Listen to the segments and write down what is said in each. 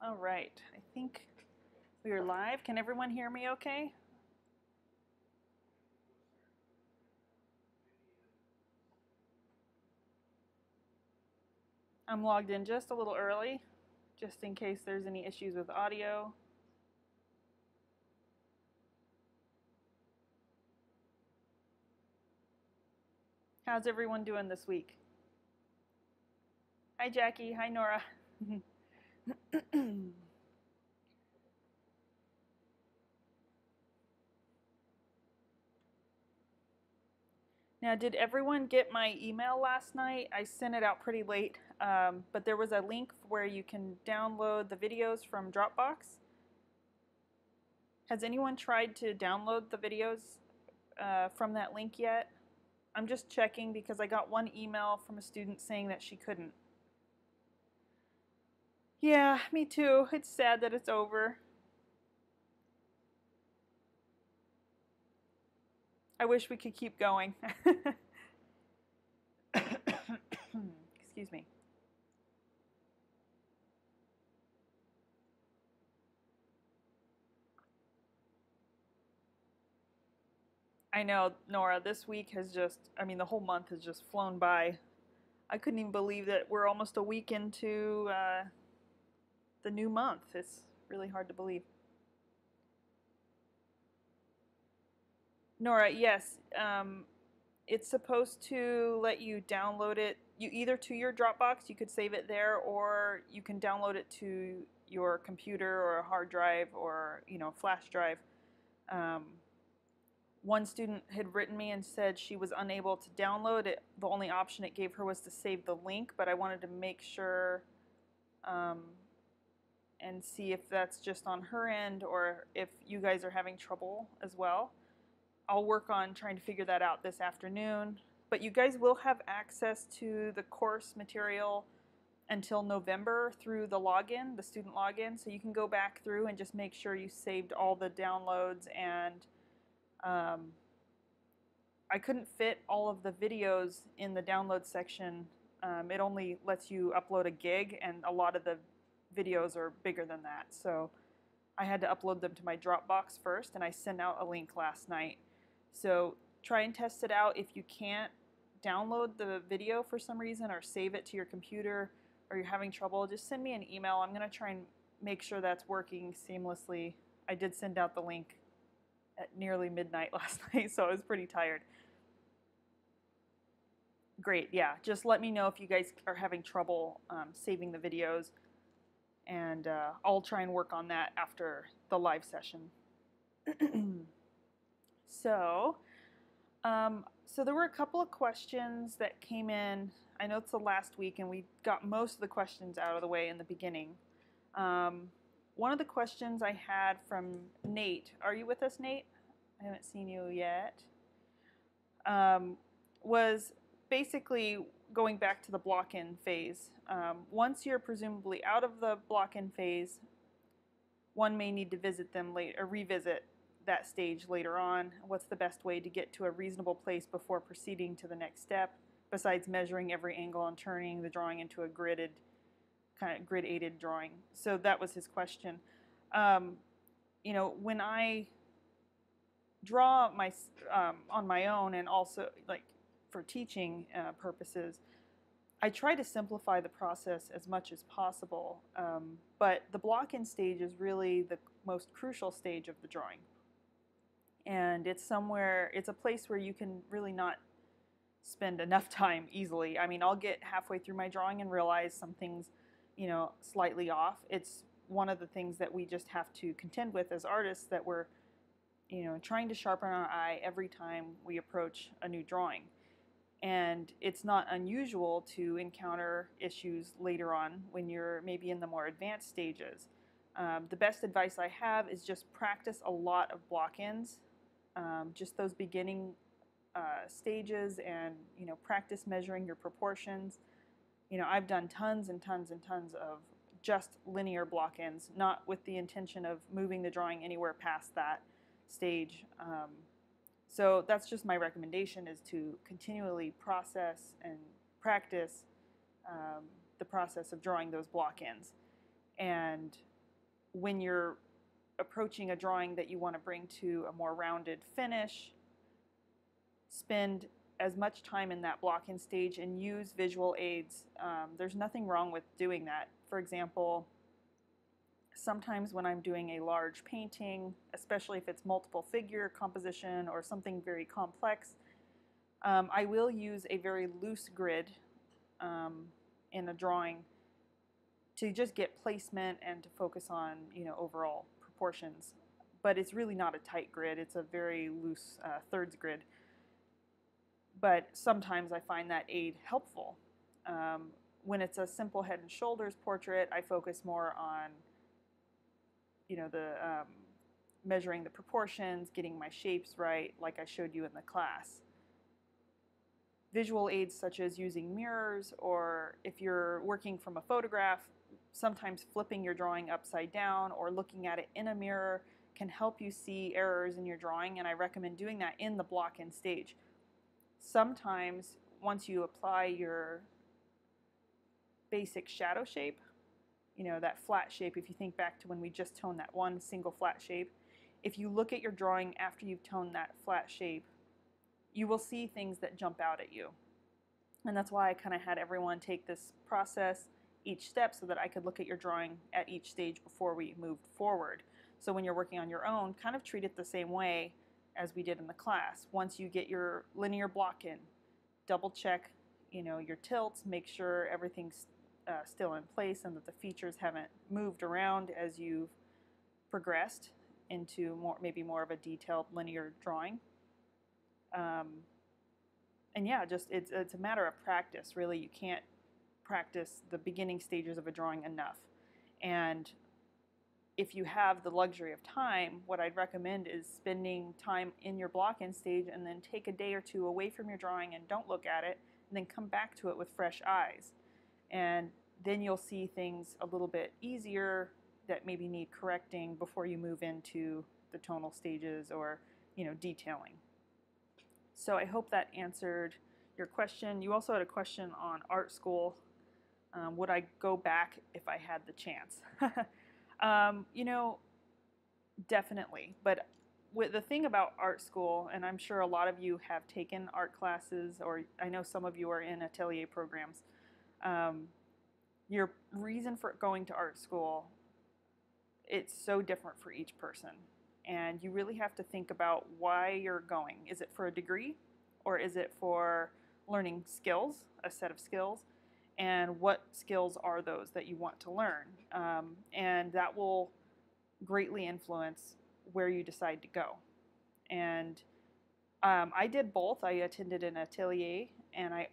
All right, I think we are live. Can everyone hear me okay? I'm logged in just a little early, just in case there's any issues with audio. How's everyone doing this week? Hi, Jackie. Hi, Nora. Now, did everyone get my email last night? I sent it out pretty late, but there was a link where you can download the videos from Dropbox. Has anyone tried to download the videos from that link yet? I'm just checking because I got one email from a student saying that she couldn't. Yeah, me too. It's sad that it's over. I wish we could keep going. Excuse me. I know, Nora, this week has just, the whole month has just flown by. I couldn't even believe that we're almost a week into the new month. It's really hard to believe. Nora, yes, it's supposed to let you download it. You either to your Dropbox, you could save it there, or you can download it to your computer or a hard drive or flash drive. One student had written me and said she was unable to download it. The only option it gave her was to save the link, but I wanted to make sure and see if that's just on her end or if you guys are having trouble as well. I'll work on trying to figure that out this afternoon. But you guys will have access to the course material until November through the login, the student login. So you can go back through and just make sure you saved all the downloads. And I couldn't fit all of the videos in the download section. It only lets you upload a gig, and a lot of the videos are bigger than that. So I had to upload them to my Dropbox first, and I sent out a link last night. So try and test it out. If you can't download the video for some reason or save it to your computer or you're having trouble, just send me an email. I'm going to try and make sure that's working seamlessly. I did send out the link at nearly midnight last night, so I was pretty tired. Great, yeah. Just let me know if you guys are having trouble saving the videos, and I'll try and work on that after the live session. So there were a couple of questions that came in. I know it's the last week, and we got most of the questions out of the way in the beginning. One of the questions I had from Nate, are you with us, Nate? I haven't seen you yet. Was basically going back to the block-in phase. Once you're presumably out of the block-in phase, one may need to visit them later, or revisit that stage later on. What's the best way to get to a reasonable place before proceeding to the next step, besides measuring every angle and turning the drawing into a grid aided drawing? So that was his question. When I draw my on my own, and also like for teaching purposes, I try to simplify the process as much as possible, but the block-in stage is really the most crucial stage of the drawing. And it's a place where you can really not spend enough time easily. I'll get halfway through my drawing and realize something's, slightly off. It's one of the things that we just have to contend with as artists, that we're, trying to sharpen our eye every time we approach a new drawing. And it's not unusual to encounter issues later on when you're maybe in the more advanced stages. The best advice I have is just practice a lot of block-ins, just those beginning stages, and practice measuring your proportions. I've done tons and tons and tons of just linear block-ins, not with the intention of moving the drawing anywhere past that stage. So that's just my recommendation, is to continually process and practice the process of drawing those block-ins. And when you're approaching a drawing that you want to bring to a more rounded finish, spend as much time in that block-in stage and use visual aids. There's nothing wrong with doing that. For example, sometimes when I'm doing a large painting, especially if it's multiple figure composition or something very complex, I will use a very loose grid in a drawing to just get placement and to focus on, overall proportions. But it's really not a tight grid. It's a very loose thirds grid. But sometimes I find that aid helpful. When it's a simple head and shoulders portrait, I focus more on, the measuring the proportions, getting my shapes right, like I showed you in the class. Visual aids such as using mirrors, or if you're working from a photograph, sometimes flipping your drawing upside down or looking at it in a mirror can help you see errors in your drawing, and I recommend doing that in the block-in stage. Sometimes once you apply your basic shadow shape, that flat shape, if you think back to when we just toned that one single flat shape, if you look at your drawing after you've toned that flat shape, you will see things that jump out at you. And that's why I kind of had everyone take this process each step so that I could look at your drawing at each stage before we moved forward. So when you're working on your own, kind of treat it the same way as we did in the class. Once you get your linear block in, double check, your tilts, make sure everything's still in place and that the features haven't moved around as you've progressed into maybe more of a detailed linear drawing. And yeah, just it's a matter of practice, really. You can't practice the beginning stages of a drawing enough. And if you have the luxury of time, what I'd recommend is spending time in your block-in stage and then take a day or two away from your drawing and don't look at it, and then come back to it with fresh eyes. And then you'll see things a little bit easier that maybe need correcting before you move into the tonal stages or, detailing. So I hope that answered your question. You also had a question on art school. Would I go back if I had the chance? Definitely. But the thing about art school, and I'm sure a lot of you have taken art classes, or I know some of you are in atelier programs, your reason for going to art school, it's so different for each person. And you really have to think about why you're going. Is it for a degree, or is it for learning skills, a set of skills? And what skills are those that you want to learn? And that will greatly influence where you decide to go. And I did both. I attended an atelier, and I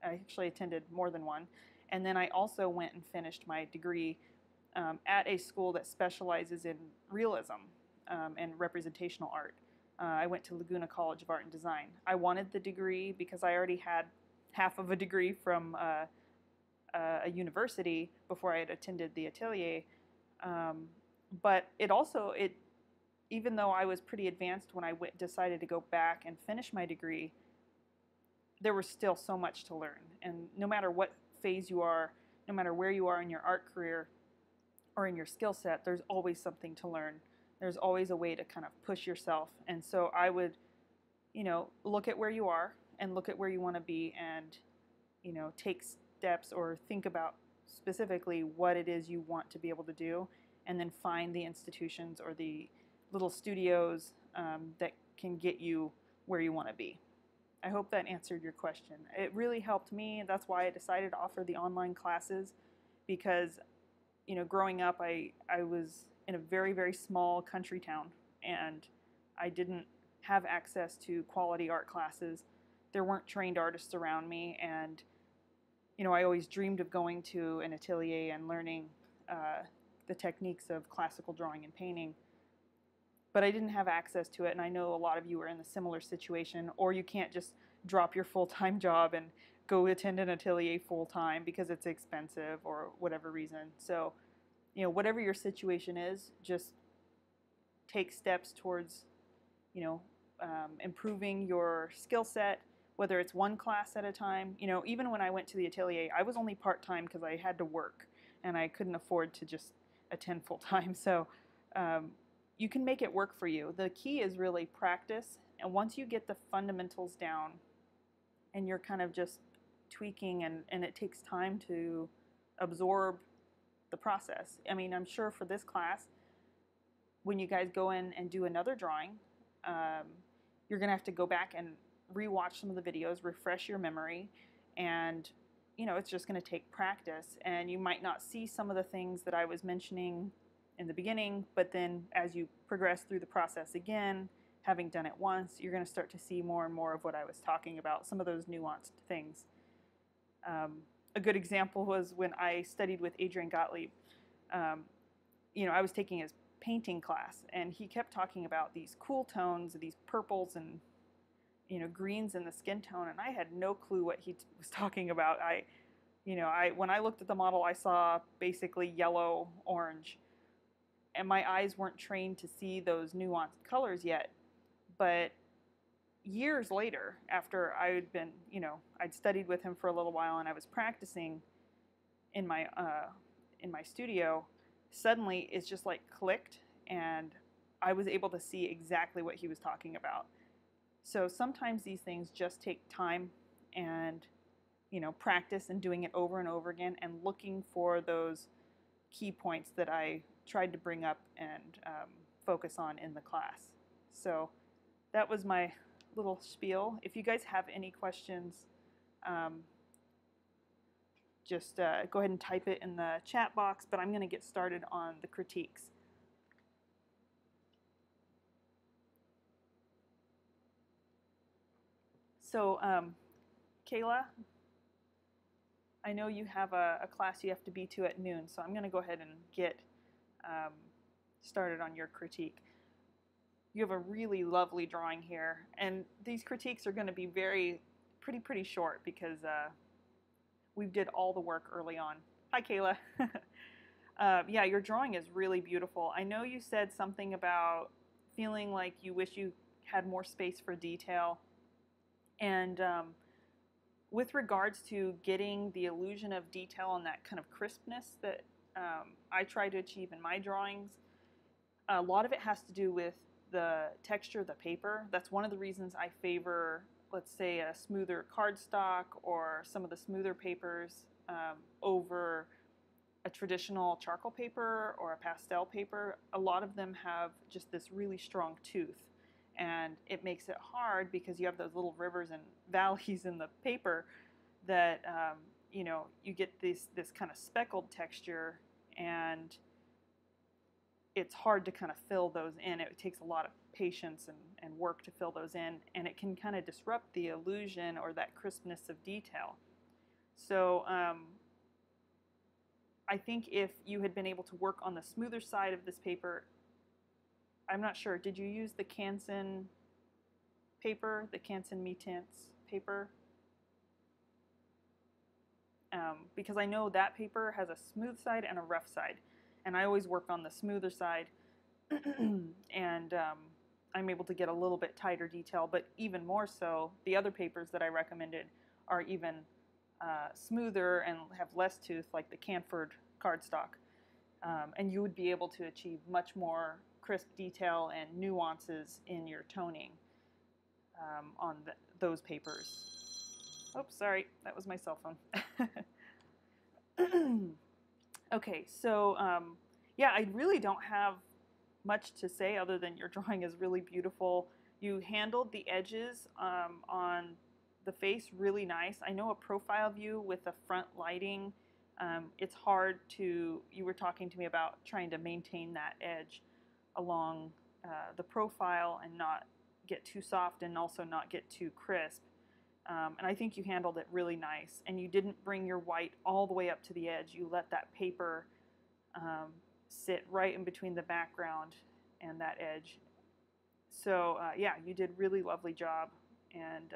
actually attended more than one. And then I also went and finished my degree at a school that specializes in realism and representational art. I went to Laguna College of Art and Design. I wanted the degree because I already had half of a degree from a university before I had attended the atelier. But even though I was pretty advanced when I decided to go back and finish my degree, there was still so much to learn. And no matter what phase you are, no matter where you are in your art career or in your skill set, there's always something to learn. There's always a way to kind of push yourself. And so I would, look at where you are and look at where you want to be and, take steps or think about specifically what it is you want to be able to do, and then find the institutions or the little studios that can get you where you want to be. I hope that answered your question. It really helped me. That's why I decided to offer the online classes, because, growing up, I was in a very, very small country town, and I didn't have access to quality art classes. There weren't trained artists around me, and, I always dreamed of going to an atelier and learning the techniques of classical drawing and painting. But I didn't have access to it, and I know a lot of you are in a similar situation, or you can't just drop your full-time job and go attend an atelier full-time because it's expensive or whatever reason. So, whatever your situation is, just take steps towards, improving your skill set, whether it's one class at a time. Even when I went to the atelier, I was only part-time because I had to work, and I couldn't afford to just a 10 full time. So you can make it work for you. The key is really practice. And once you get the fundamentals down and you're kind of just tweaking, and it takes time to absorb the process. I mean, I'm sure for this class, when you guys go in and do another drawing, you're going to have to go back and rewatch some of the videos, refresh your memory, and it's just going to take practice. And you might not see some of the things that I was mentioning in the beginning, but then as you progress through the process again, having done it once, you're going to start to see more and more of what I was talking about, some of those nuanced things. A good example was when I studied with Adrian Gottlieb. I was taking his painting class, and he kept talking about these cool tones, these purples and greens in the skin tone, and I had no clue what he was talking about. When I looked at the model, I saw basically yellow, orange, and my eyes weren't trained to see those nuanced colors yet. But years later, after I'd been, I'd studied with him for a little while and I was practicing in my studio, suddenly it's just like clicked, and I was able to see exactly what he was talking about. So sometimes these things just take time and, practice and doing it over and over again and looking for those key points that I tried to bring up and focus on in the class. So that was my little spiel. If you guys have any questions, just go ahead and type it in the chat box, but I'm going to get started on the critiques. So, Kayla, I know you have a class you have to be to at noon, so I'm going to go ahead and get started on your critique. You have a really lovely drawing here, and these critiques are going to be pretty short because we did all the work early on. Hi, Kayla. Yeah, your drawing is really beautiful. I know you said something about feeling like you wish you had more space for detail, and with regards to getting the illusion of detail and that kind of crispness that I try to achieve in my drawings, a lot of it has to do with the texture of the paper. That's one of the reasons I favor, let's say, a smoother cardstock or some of the smoother papers over a traditional charcoal paper or a pastel paper. A lot of them have just this really strong tooth, and it makes it hard because you have those little rivers and valleys in the paper that you get this kind of speckled texture, and it's hard to kind of fill those in. It takes a lot of patience and work to fill those in, and it can kind of disrupt the illusion or that crispness of detail. So I think if you had been able to work on the smoother side of this paper, I'm not sure, did you use the Canson paper, the Canson Mi-Tints paper? Because I know that paper has a smooth side and a rough side, and I always work on the smoother side, and I'm able to get a little bit tighter detail, but even more so, the other papers that I recommended are even smoother and have less tooth, like the Canford cardstock, and you would be able to achieve much more crisp detail and nuances in your toning on those papers. Oops, sorry, that was my cell phone. Okay, so yeah, I really don't have much to say other than your drawing is really beautiful. You handled the edges on the face really nice. I know a profile view with the front lighting, it's hard to, you were talking to me about trying to maintain that edge along the profile and not get too soft and also not get too crisp. And I think you handled it really nice. And you didn't bring your white all the way up to the edge. You let that paper sit right in between the background and that edge. So yeah, you did a really lovely job. And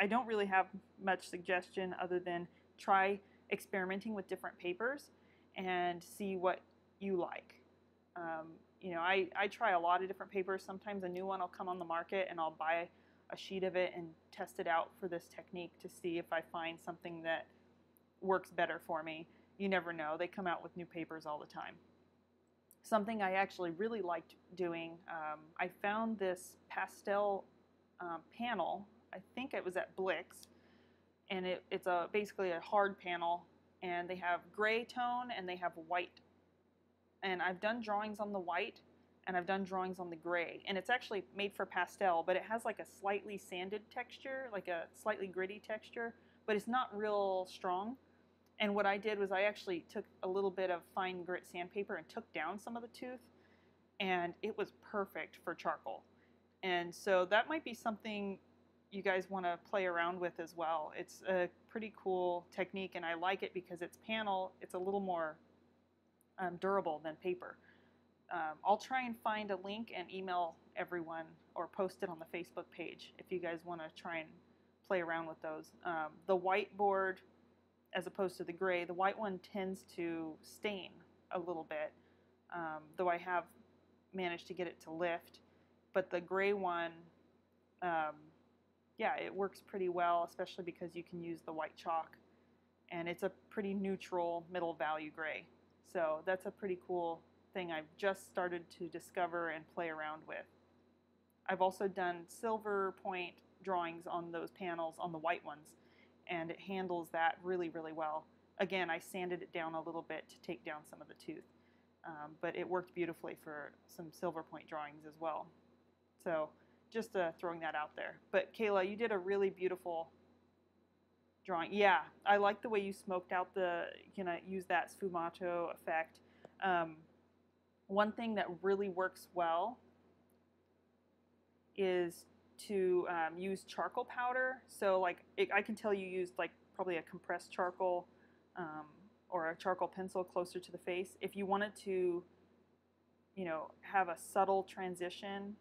I don't really have much suggestion other than try experimenting with different papers and see what you like. I try a lot of different papers. Sometimes a new one will come on the market and I'll buy a sheet of it and test it out for this technique to see if I find something that works better for me. You never know. They come out with new papers all the time. something I actually really liked doing, I found this pastel panel. I think it was at Blix, and it's basically a hard panel, and they have gray tone and they have white. And I've done drawings on the white, and I've done drawings on the gray, and it's actually made for pastel, but it has like a slightly sanded texture, like a slightly gritty texture, but it's not real strong. And what I did was I actually took a little bit of fine grit sandpaper and took down some of the tooth, and it was perfect for charcoal. And so that might be something you guys want to play around with as well. It's a pretty cool technique, and I like it because it's panel. It's a little more durable than paper. I'll try and find a link and email everyone or post it on the Facebook page if you guys want to try and play around with those. The white board, as opposed to the gray, the white one tends to stain a little bit, though I have managed to get it to lift. But the gray one, yeah, it works pretty well, especially because you can use the white chalk, and it's a pretty neutral middle value gray. So that's a pretty cool thing I've just started to discover and play around with. I've also done silver point drawings on those panels, on the white ones, and it handles that really, really well. Again, I sanded it down a little bit to take down some of the tooth, but it worked beautifully for some silver point drawings as well. So just throwing that out there. But Kayla, you did a really beautiful drawing. Yeah, I like the way you smoked out use that sfumato effect. One thing that really works well is to use charcoal powder. So like I can tell you used like probably a compressed charcoal or a charcoal pencil closer to the face. If you wanted to, have a subtle transition,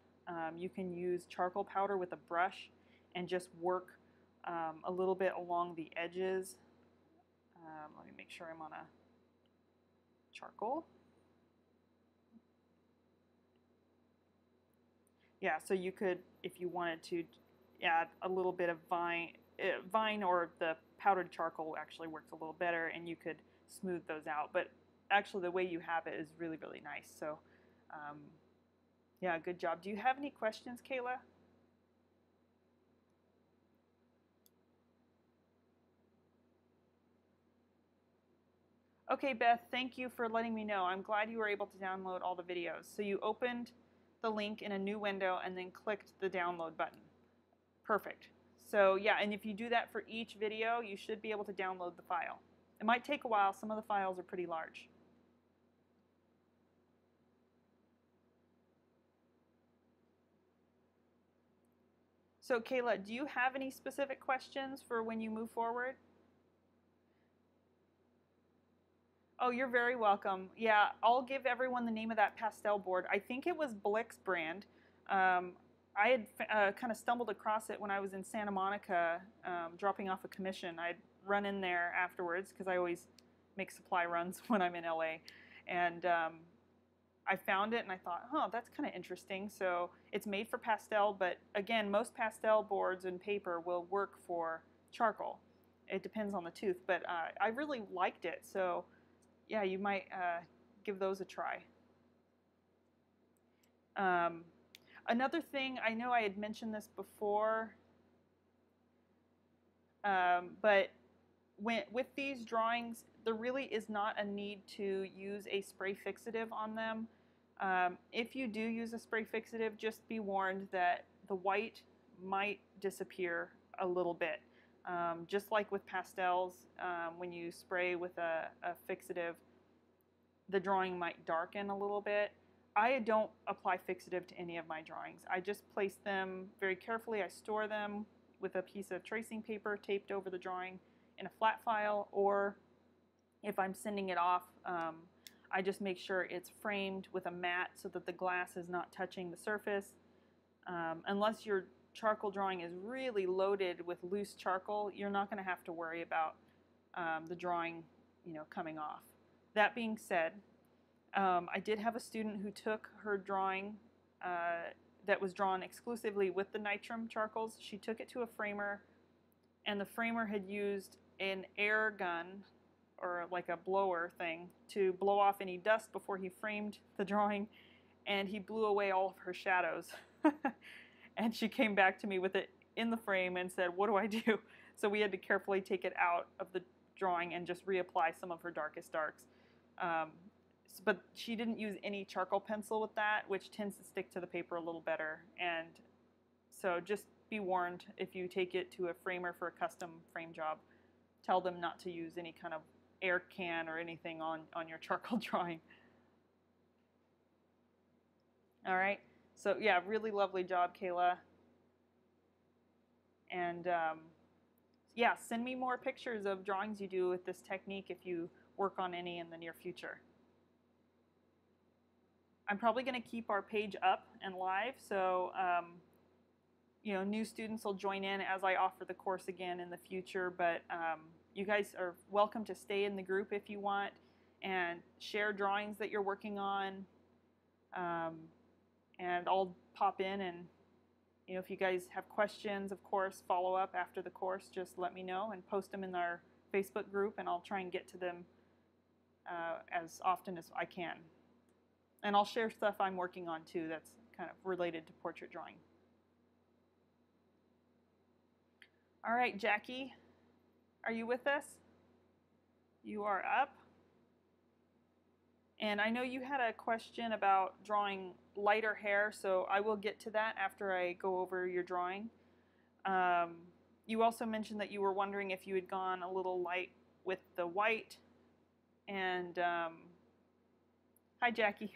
you can use charcoal powder with a brush and just work a little bit along the edges. Let me make sure I'm on a charcoal. Yeah, so you could, if you wanted to, add a little bit of vine or the powdered charcoal actually works a little better, and you could smooth those out. But actually the way you have it is really, really nice. So yeah, good job. Do you have any questions, Kayla? Okay, Beth, thank you for letting me know. I'm glad you were able to download all the videos. So you opened the link in a new window and then clicked the download button. Perfect. So yeah, and if you do that for each video, you should be able to download the file. It might take a while. Some of the files are pretty large. So Kayla, do you have any specific questions for when you move forward? Oh, you're very welcome. Yeah, I'll give everyone the name of that pastel board. I think it was Blix brand. I had kind of stumbled across it when I was in Santa Monica dropping off a commission. I'd run in there afterwards because I always make supply runs when I'm in LA. And I found it and I thought, huh, that's kind of interesting. So it's made for pastel, but again, most pastel boards and paper will work for charcoal. It depends on the tooth, but I really liked it. So yeah, you might give those a try. Another thing, I know I had mentioned this before, but with these drawings, there really is not a need to use a spray fixative on them. If you do use a spray fixative, just be warned that the white might disappear a little bit. Just like with pastels, when you spray with a fixative, the drawing might darken a little bit. I don't apply fixative to any of my drawings. I just place them very carefully. I store them with a piece of tracing paper taped over the drawing in a flat file, or if I'm sending it off, I just make sure it's framed with a mat so that the glass is not touching the surface. Unless your charcoal drawing is really loaded with loose charcoal, you're not going to have to worry about the drawing, coming off. That being said, I did have a student who took her drawing that was drawn exclusively with the nitrum charcoals. She took it to a framer, and the framer had used an air gun or like a blower thing to blow off any dust before he framed the drawing, and he blew away all of her shadows. And she came back to me with it in the frame and said, "What do I do?" So we had to carefully take it out of the drawing and just reapply some of her darkest darks. But she didn't use any charcoal pencil with that, which tends to stick to the paper a little better. And so just be warned, if you take it to a framer for a custom frame job, tell them not to use any kind of air can or anything on your charcoal drawing. All right, so yeah, really lovely job, Kayla. And yeah, send me more pictures of drawings you do with this technique if you work on any in the near future. I'm probably going to keep our page up and live, so you know, new students will join in as I offer the course again in the future, but you guys are welcome to stay in the group if you want and share drawings that you're working on, and I'll pop in, and you know, if you guys have questions, of course, follow up after the course, just let me know and post them in our Facebook group, and I'll try and get to them as often as I can. And I'll share stuff I'm working on too that's kind of related to portrait drawing. All right, Jackie, are you with us? You are up. And I know you had a question about drawing lighter hair, so I will get to that after I go over your drawing. You also mentioned that you were wondering if you had gone a little light with the white. And hi, Jackie.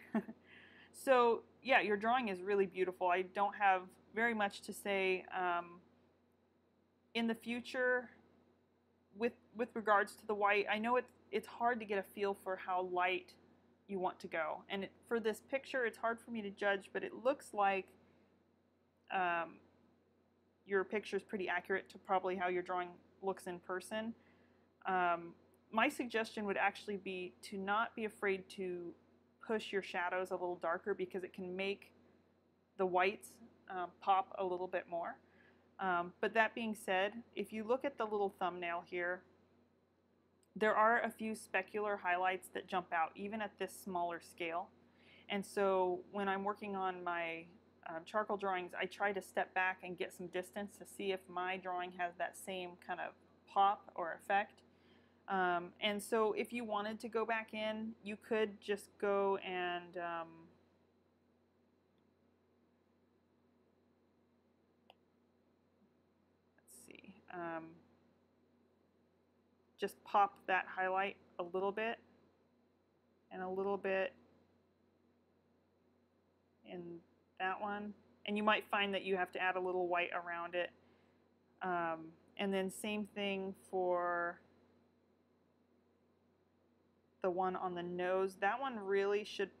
So yeah, your drawing is really beautiful. I don't have very much to say. In the future, with regards to the white, I know it's hard to get a feel for how light you want to go. And for this picture, it's hard for me to judge, but it looks like your picture is pretty accurate to probably how your drawing looks in person. My suggestion would actually be to not be afraid to push your shadows a little darker, because it can make the whites pop a little bit more. But that being said, if you look at the little thumbnail here, there are a few specular highlights that jump out even at this smaller scale. And so when I'm working on my charcoal drawings, I try to step back and get some distance to see if my drawing has that same kind of pop or effect. And so if you wanted to go back in, you could just go and let's see, just pop that highlight a little bit and a little bit in that one. And you might find that you have to add a little white around it. And then same thing for the one on the nose. That one really should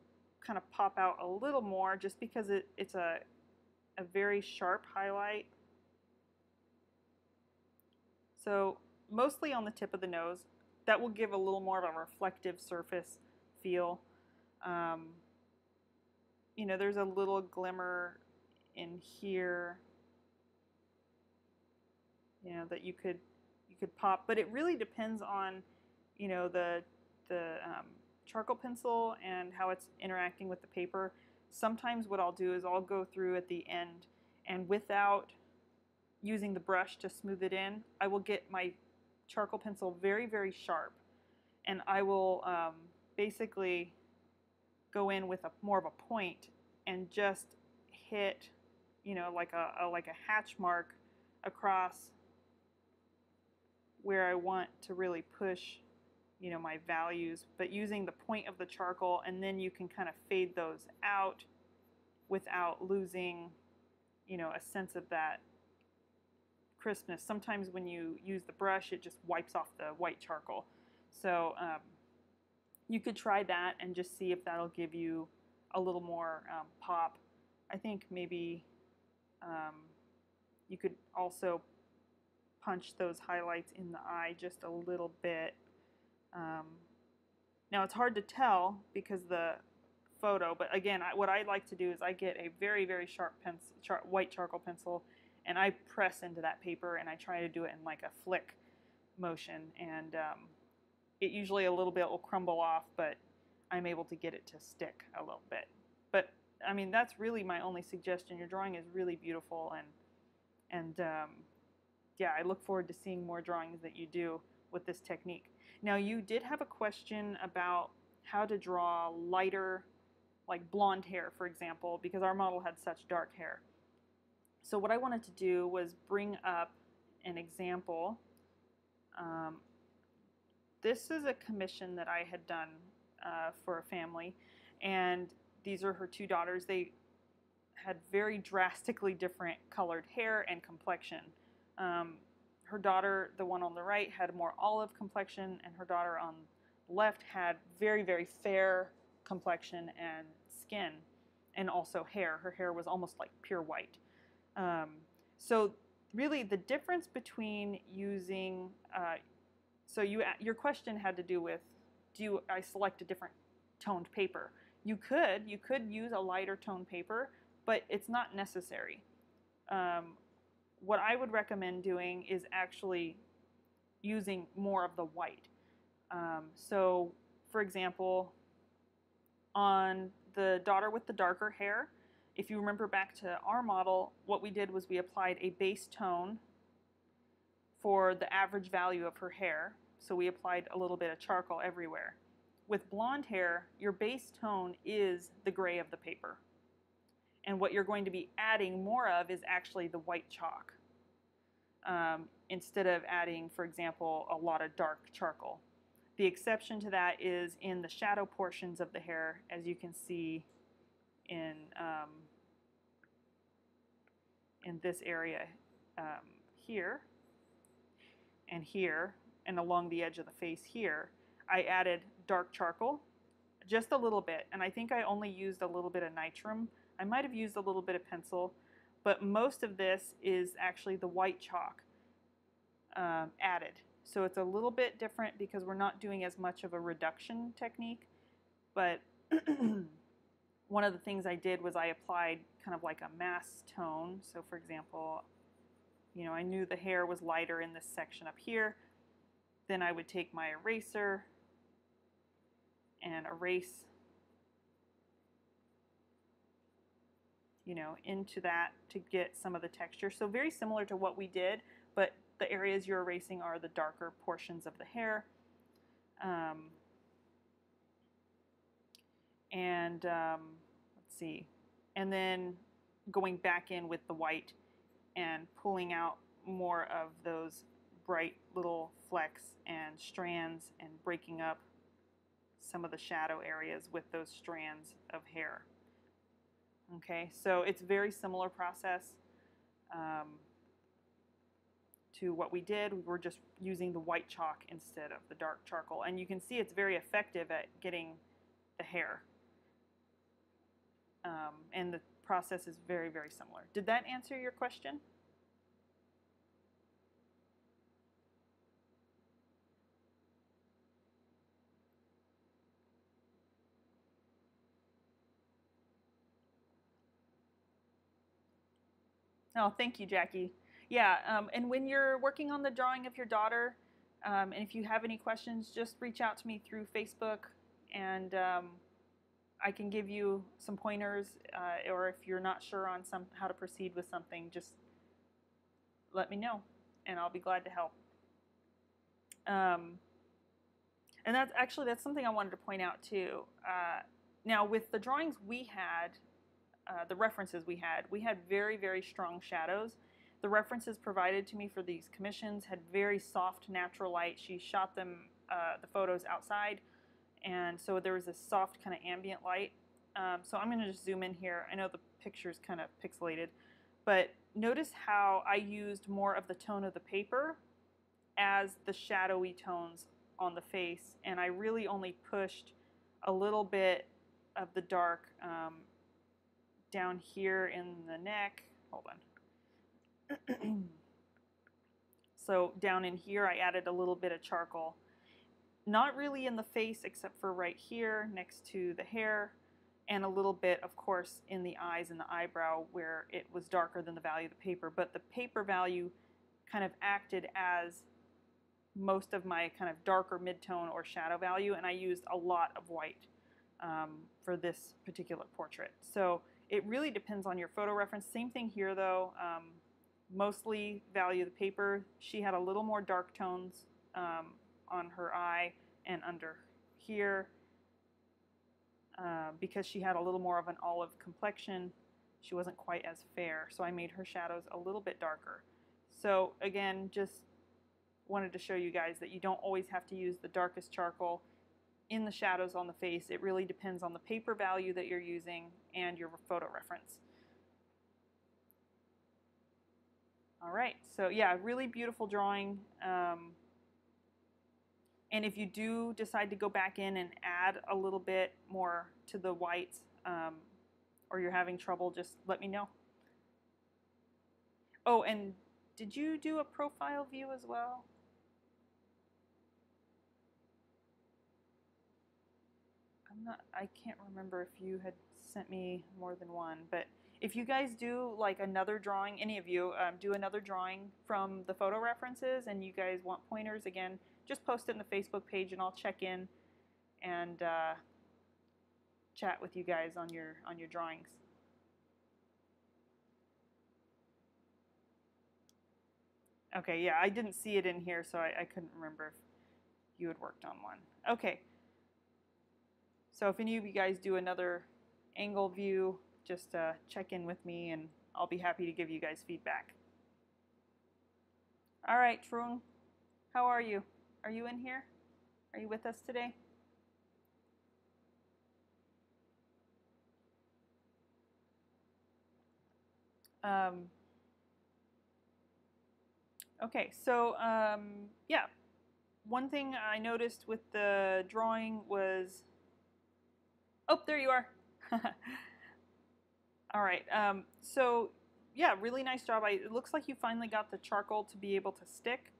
kind of pop out a little more, just because it's a very sharp highlight. So mostly on the tip of the nose. That will give a little more of a reflective surface feel. You know, there's a little glimmer in here, you know, that you could pop, but it really depends on, you know, the charcoal pencil and how it's interacting with the paper. Sometimes what I'll do is I'll go through at the end, and without using the brush to smooth it in, I will get my charcoal pencil very, very sharp, and I will basically go in with more of a point and just hit, you know, like a hatch mark across where I want to really push, you know, my values, but using the point of the charcoal, and then you can kind of fade those out without losing, you know, a sense of that crispness. Sometimes when you use the brush, it just wipes off the white charcoal. So you could try that and just see if that'll give you a little more pop. I think maybe you could also punch those highlights in the eye just a little bit. Now it's hard to tell because the photo, but again, what I like to do is I get a very, very sharp white charcoal pencil, and I press into that paper, and I try to do it in like a flick motion. And it usually a little bit will crumble off, but I'm able to get it to stick a little bit. But I mean, that's really my only suggestion. Your drawing is really beautiful, and yeah, I look forward to seeing more drawings that you do with this technique. Now, you did have a question about how to draw lighter, like blonde hair, for example, because our model had such dark hair. So what I wanted to do was bring up an example. This is a commission that I had done for a family, and these are her two daughters. They had very drastically different colored hair and complexion. Her daughter, the one on the right, had more olive complexion, and her daughter on the left had very, very fair complexion and skin, and also hair. Her hair was almost like pure white. So really the difference between using, your question had to do with, I select a different toned paper? You could use a lighter toned paper, but it's not necessary. What I would recommend doing is actually using more of the white. So, for example, on the daughter with the darker hair, if you remember back to our model, what we did was we applied a base tone for the average value of her hair. So we applied a little bit of charcoal everywhere. With blonde hair, your base tone is the gray of the paper. And what you're going to be adding more of is actually the white chalk, instead of adding, for example, a lot of dark charcoal. The exception to that is in the shadow portions of the hair, as you can see in this area here and here, and along the edge of the face here. I added dark charcoal, just a little bit, and I think I only used a little bit of nitrum. I might have used a little bit of pencil, but most of this is actually the white chalk added. So it's a little bit different because we're not doing as much of a reduction technique, but one of the things I did was I applied kind of like a mass tone. So for example, I knew the hair was lighter in this section up here. Then I would take my eraser and erase, into that to get some of the texture. So very similar to what we did, but the areas you're erasing are the darker portions of the hair. Let's see. And then going back in with the white and pulling out more of those bright little flecks and strands and breaking up some of the shadow areas with those strands of hair. Okay, so it's a very similar process to what we did. We were just using the white chalk instead of the dark charcoal. And you can see it's very effective at getting the hair. And the process is very, very similar. Did that answer your question? Oh, thank you, Jackie. Yeah, and when you're working on the drawing of your daughter, and if you have any questions, just reach out to me through Facebook, and I can give you some pointers, or if you're not sure on how to proceed with something, just let me know, and I'll be glad to help. And that's something I wanted to point out too. Now, with the drawings we had, the references we had very, very strong shadows. The references provided to me for these commissions had very soft natural light. She shot them, the photos outside, and so there was this soft kind of ambient light. So I'm going to just zoom in here. I know the picture's kind of pixelated, but notice how I used more of the tone of the paper as the shadowy tones on the face, and I really only pushed a little bit of the dark down here in the neck. Hold on. So down in here I added a little bit of charcoal. Not really in the face except for right here next to the hair, and a little bit, of course, in the eyes and the eyebrow where it was darker than the value of the paper. But the paper value kind of acted as most of my kind of darker midtone or shadow value, and I used a lot of white for this particular portrait. So it really depends on your photo reference. Same thing here though. Mostly value the paper. She had a little more dark tones on her eye and under here because she had a little more of an olive complexion. She wasn't quite as fair, so I made her shadows a little bit darker. So again, just wanted to show you guys that you don't always have to use the darkest charcoal in the shadows on the face. It really depends on the paper value that you're using and your photo reference. All right, so yeah, really beautiful drawing. And if you do decide to go back in and add a little bit more to the whites, or you're having trouble, just let me know. Oh, and did you do a profile view as well? I can't remember if you had sent me more than one, but if you guys do like another drawing, any of you do another drawing from the photo references and you guys want pointers, again, just post it in the Facebook page and I'll check in and chat with you guys on your drawings. Okay, yeah, I didn't see it in here, so I couldn't remember if you had worked on one. Okay. So if any of you guys do another angle view, just check in with me and I'll be happy to give you guys feedback. All right, Trung, how are you? Are you in here? Are you with us today? Okay, so yeah, one thing I noticed with the drawing was, oh, there you are. All right, so yeah, really nice job. It looks like you finally got the charcoal to be able to stick.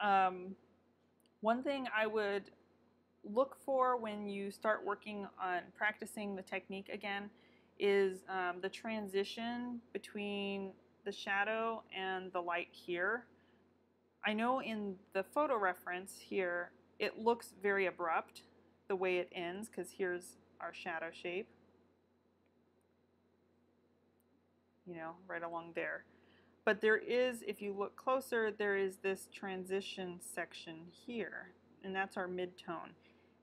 One thing I would look for when you start working on practicing the technique again is the transition between the shadow and the light here. I know in the photo reference here, it looks very abrupt the way it ends, because here's our shadow shape, you know, right along there. But there is, if you look closer, there is this transition section here, and that's our mid-tone.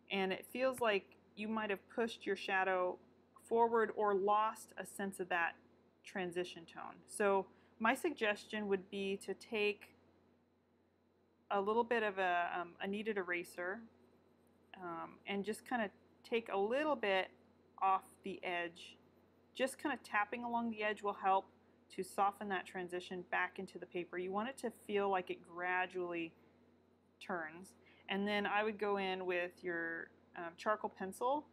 And it feels like you might have pushed your shadow forward or lost a sense of that transition tone. So my suggestion would be to take a little bit of a kneaded eraser and just kind of take a little bit off the edge. Just kind of tapping along the edge will help to soften that transition back into the paper. You want it to feel like it gradually turns. And then I would go in with your charcoal pencil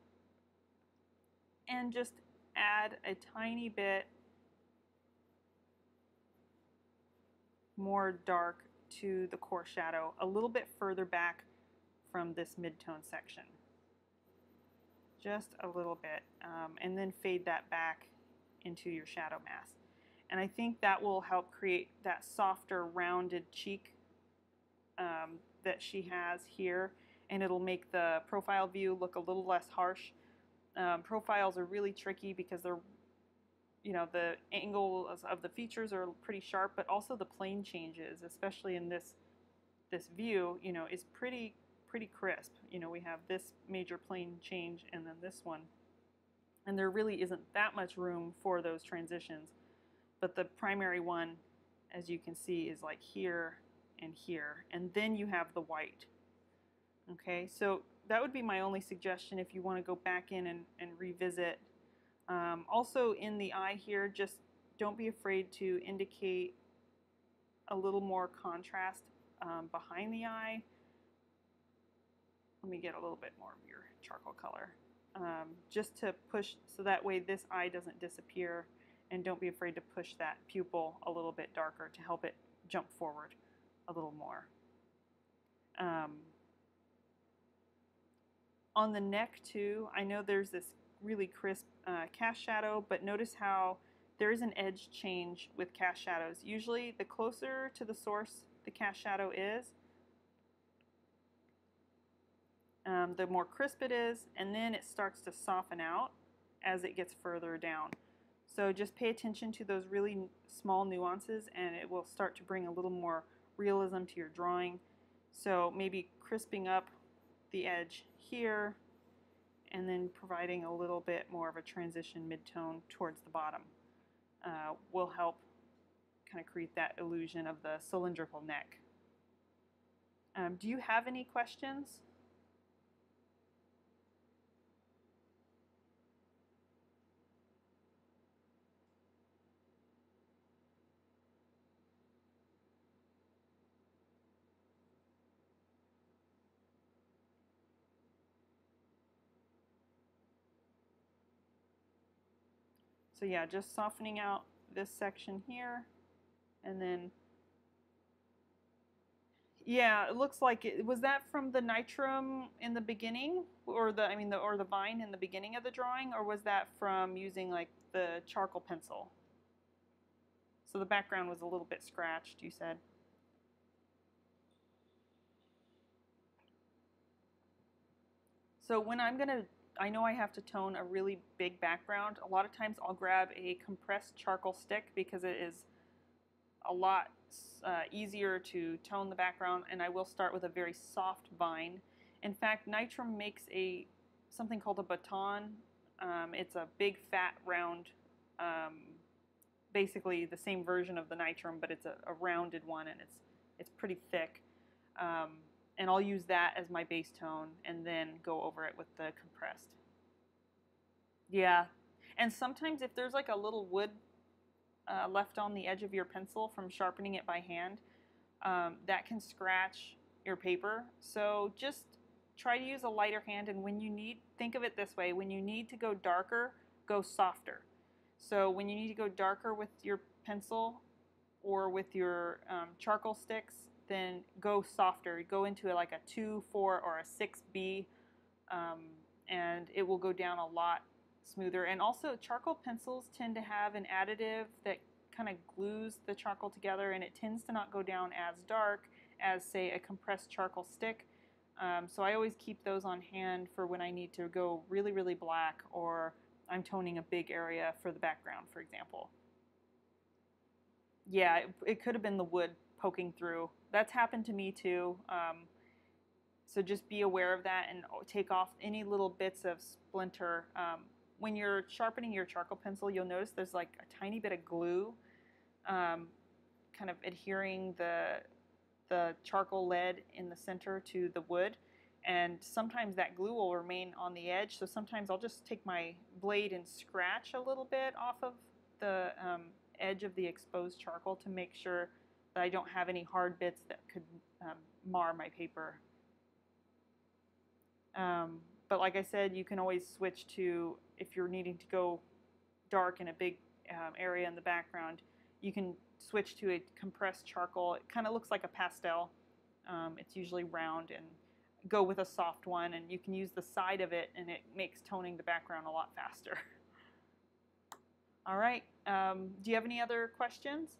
and just add a tiny bit more dark to the core shadow, a little bit further back from this mid-tone section. Just a little bit, and then fade that back into your shadow mask. And I think that will help create that softer, rounded cheek that she has here, and it'll make the profile view look a little less harsh. Profiles are really tricky because they're, you know, the angles of the features are pretty sharp, but also the plane changes, especially in this view, you know, is pretty crisp. You know, we have this major plane change and then this one, and there really isn't that much room for those transitions. But the primary one, as you can see, is like here and here, and then you have the white. Okay, so that would be my only suggestion if you want to go back in and revisit. Also in the eye here, just don't be afraid to indicate a little more contrast behind the eye. Let me get a little bit more of your charcoal color. Just to push, so that way this eye doesn't disappear, and don't be afraid to push that pupil a little bit darker to help it jump forward a little more. On the neck too, I know there's this really crisp cast shadow, but notice how there is an edge change with cast shadows. Usually the closer to the source the cast shadow is, the more crisp it is, and then it starts to soften out as it gets further down. So just pay attention to those really small nuances, and it will start to bring a little more realism to your drawing. So maybe crisping up the edge here, and then providing a little bit more of a transition mid-tone towards the bottom will help kind of create that illusion of the cylindrical neck. Do you have any questions? So yeah, just softening out this section here, and then yeah, it looks like it was that from the nitrum in the beginning, or the vine in the beginning of the drawing, or was that from using like the charcoal pencil? So the background was a little bit scratched, you said. So when I know I have to tone a really big background, a lot of times I'll grab a compressed charcoal stick because it is a lot easier to tone the background, and I will start with a very soft vine. In fact, Nitrum makes something called a baton. It's a big, fat, round, basically the same version of the Nitrum, but it's a rounded one, and it's pretty thick. And I'll use that as my base tone and then go over it with the compressed. Yeah, and sometimes if there's like a little wood left on the edge of your pencil from sharpening it by hand, that can scratch your paper. So just try to use a lighter hand, and think of it this way, when you need to go darker, go softer. So when you need to go darker with your pencil or with your charcoal sticks, then go softer. Go into like a 2, 4, or a 6B, and it will go down a lot smoother. And also, charcoal pencils tend to have an additive that kind of glues the charcoal together, and it tends to not go down as dark as, say, a compressed charcoal stick. So I always keep those on hand for when I need to go really, really black, or I'm toning a big area for the background, for example. Yeah, it could have been the wood poking through. That's happened to me too. So just be aware of that and take off any little bits of splinter. When you're sharpening your charcoal pencil, you'll notice there's like a tiny bit of glue kind of adhering the charcoal lead in the center to the wood. And sometimes that glue will remain on the edge. So sometimes I'll just take my blade and scratch a little bit off of the edge of the exposed charcoal to make sure that I don't have any hard bits that could mar my paper. But like I said, you can always switch to, if you're needing to go dark in a big area in the background, you can switch to a compressed charcoal. It kind of looks like a pastel. It's usually round, and go with a soft one, and you can use the side of it, and it makes toning the background a lot faster. All right, do you have any other questions?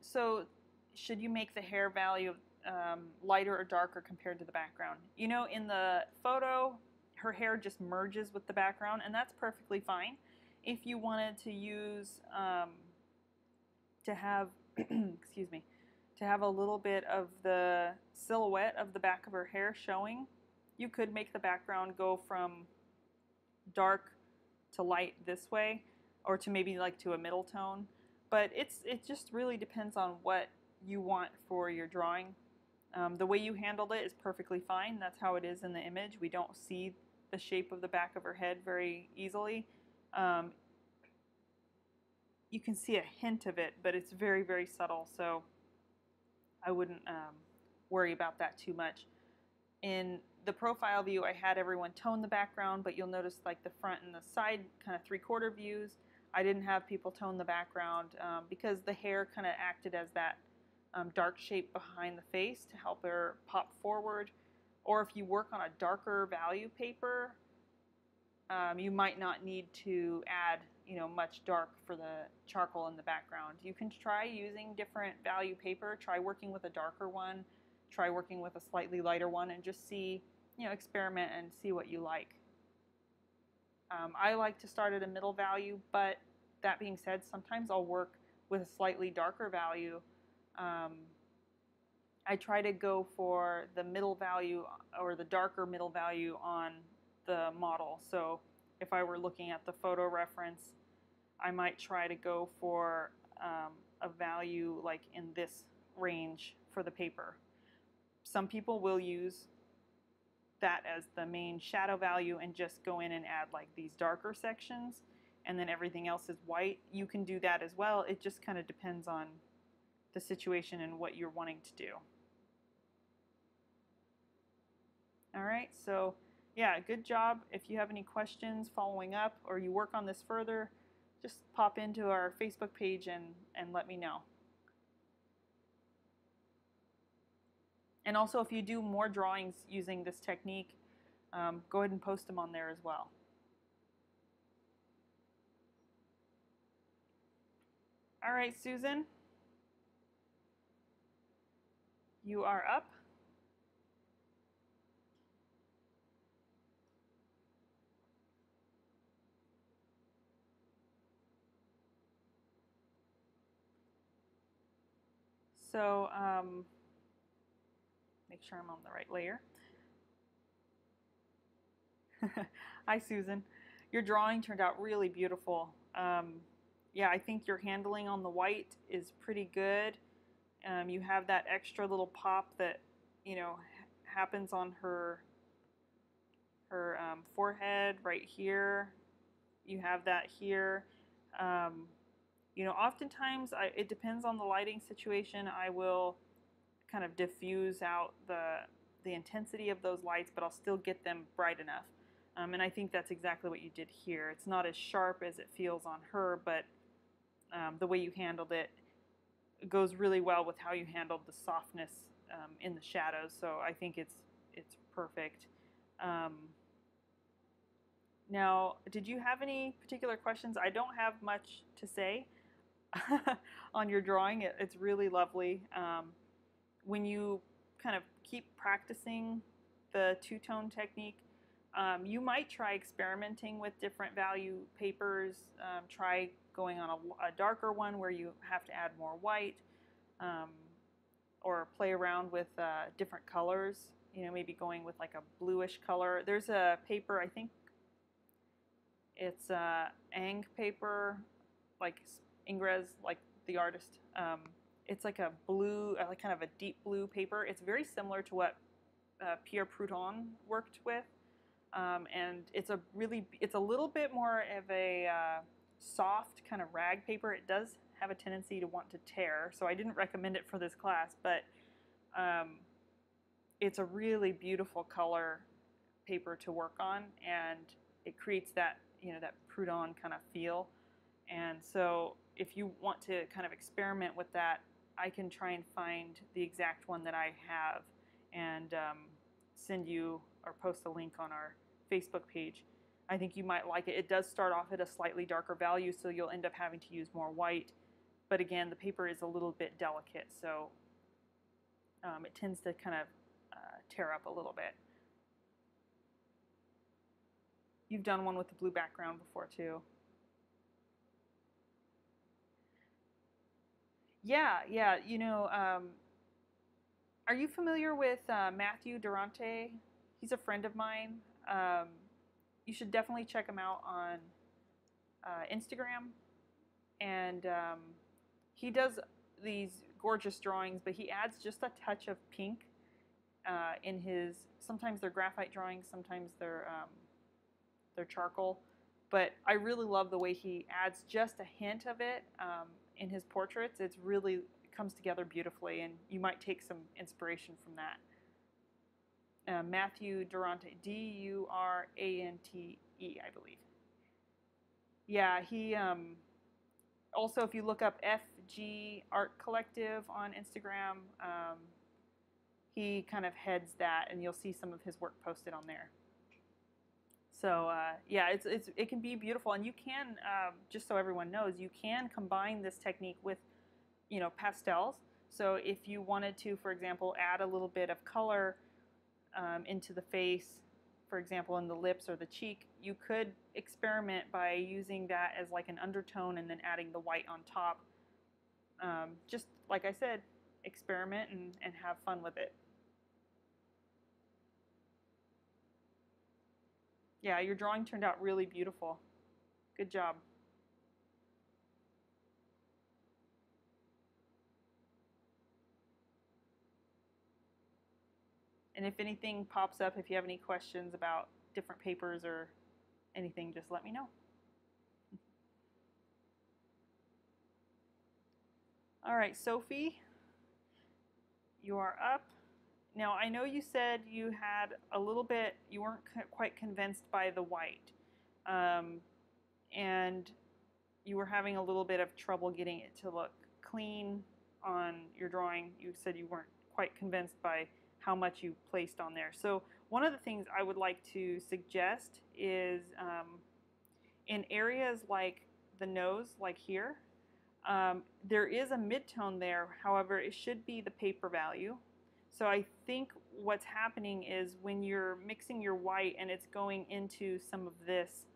So should you make the hair value lighter or darker compared to the background? You know, in the photo, her hair just merges with the background, and that's perfectly fine. If you wanted to use, to have, excuse me, to have a little bit of the silhouette of the back of her hair showing, you could make the background go from dark to light this way, or to maybe like to a middle tone. But it just really depends on what you want for your drawing. The way you handled it is perfectly fine. That's how it is in the image. We don't see the shape of the back of her head very easily. You can see a hint of it, but it's very, very subtle, so I wouldn't worry about that too much. In the profile view, I had everyone tone the background, but you'll notice like the front and the side kind of 3/4 views, I didn't have people tone the background because the hair kind of acted as that dark shape behind the face to help her pop forward. Or if you work on a darker value paper, you might not need to add much dark for the charcoal in the background. You can try using different value paper, try working with a darker one, try working with a slightly lighter one, and just see, experiment and see what you like. I like to start at a middle value, but that being said, sometimes I'll work with a slightly darker value. I try to go for the middle value or the darker middle value on the model. So if I were looking at the photo reference, I might try to go for a value like in this range for the paper. Some people will use that as the main shadow value and just go in and add like these darker sections, and then everything else is white. You can do that as well. It just kind of depends on the situation and what you're wanting to do. All right, so yeah, good job. If you have any questions following up or you work on this further, just pop into our Facebook page and let me know. And also, if you do more drawings using this technique, go ahead and post them on there as well. All right, Susan, you are up. So make sure I'm on the right layer. Hi, Susan. Your drawing turned out really beautiful. Yeah, I think your handling on the white is pretty good. You have that extra little pop that, happens on her forehead right here. You have that here. Oftentimes it depends on the lighting situation. I will kind of diffuse out the intensity of those lights, but I'll still get them bright enough. And I think that's exactly what you did here. It's not as sharp as it feels on her, but the way you handled it goes really well with how you handled the softness in the shadows. So I think it's perfect. Now, did you have any particular questions? I don't have much to say on your drawing. It's really lovely. When you kind of keep practicing the two-tone technique, you might try experimenting with different value papers. Try going on a darker one where you have to add more white, or play around with different colors. Maybe going with like a bluish color. There's a paper, I think it's Ang paper, like Ingres, like the artist. It's like a blue, like kind of a deep blue paper. It's very similar to what Pierre Proudhon worked with. And it's a little bit more of a soft kind of rag paper. It does have a tendency to want to tear, so I didn't recommend it for this class, but it's a really beautiful color paper to work on, and it creates that, that Proudhon kind of feel. And so if you want to kind of experiment with that, I can try and find the exact one that I have and send you or post a link on our Facebook page. I think you might like it. It does start off at a slightly darker value, so you'll end up having to use more white. But again, the paper is a little bit delicate, so it tends to kind of tear up a little bit. You've done one with the blue background before too. Yeah. Are you familiar with Matthew Durante? He's a friend of mine. You should definitely check him out on Instagram. And he does these gorgeous drawings, but he adds just a touch of pink in his. Sometimes they're graphite drawings, sometimes they're charcoal. But I really love the way he adds just a hint of it in his portraits. It comes together beautifully, and you might take some inspiration from that. Matthew Durante, Durante, I believe. Yeah, he also, if you look up FG Art Collective on Instagram, he kind of heads that, and you'll see some of his work posted on there. So yeah, it can be beautiful, and you can just so everyone knows, you can combine this technique with pastels. So if you wanted to, for example, add a little bit of color into the face, for example, in the lips or the cheek, you could experiment by using that as like an undertone and then adding the white on top. Just like I said, experiment and have fun with it. Yeah, your drawing turned out really beautiful. Good job. And if anything pops up, if you have any questions about different papers or anything, just let me know. All right, Sophie, you are up. Now, I know you said you had a little bit, you weren't quite convinced by the white, and you were having a little bit of trouble getting it to look clean on your drawing. You said you weren't quite convinced by how much you placed on there. So one of the things I would like to suggest is in areas like the nose, like here, there is a midtone there. However, it should be the paper value. So I think what's happening is when you're mixing your white and it's going into some of this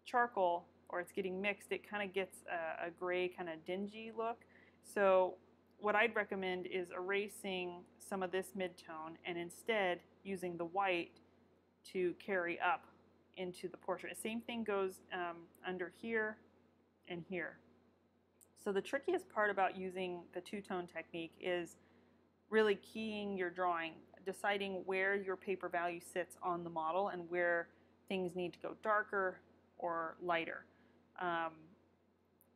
charcoal, or it's getting mixed, it kind of gets a gray kind of dingy look. So what I'd recommend is erasing some of this midtone and instead using the white to carry up into the portrait. Same thing goes under here and here. So the trickiest part about using the two-tone technique is really keying your drawing, deciding where your paper value sits on the model and where things need to go darker or lighter.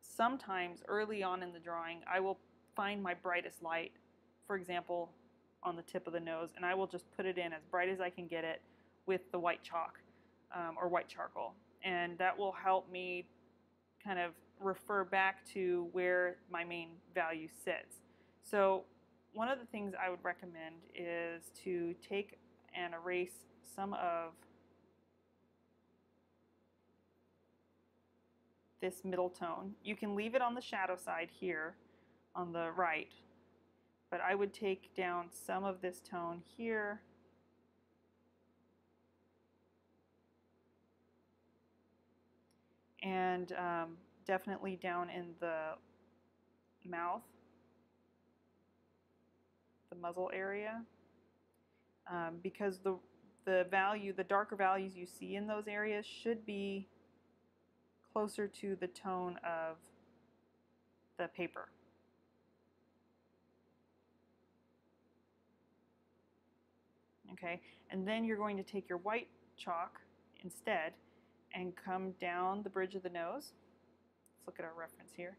Sometimes early on in the drawing, I will find my brightest light, for example, on the tip of the nose, and I will just put it in as bright as I can get it with the white chalk or white charcoal. And that will help me kind of refer back to where my main value sits. So one of the things I would recommend is to take and erase some of this middle tone. You can leave it on the shadow side here on the right, but I would take down some of this tone here and definitely down in the mouth, the muzzle area, because the darker values you see in those areas should be closer to the tone of the paper. Okay, and then you're going to take your white chalk instead and come down the bridge of the nose. Let's look at our reference here.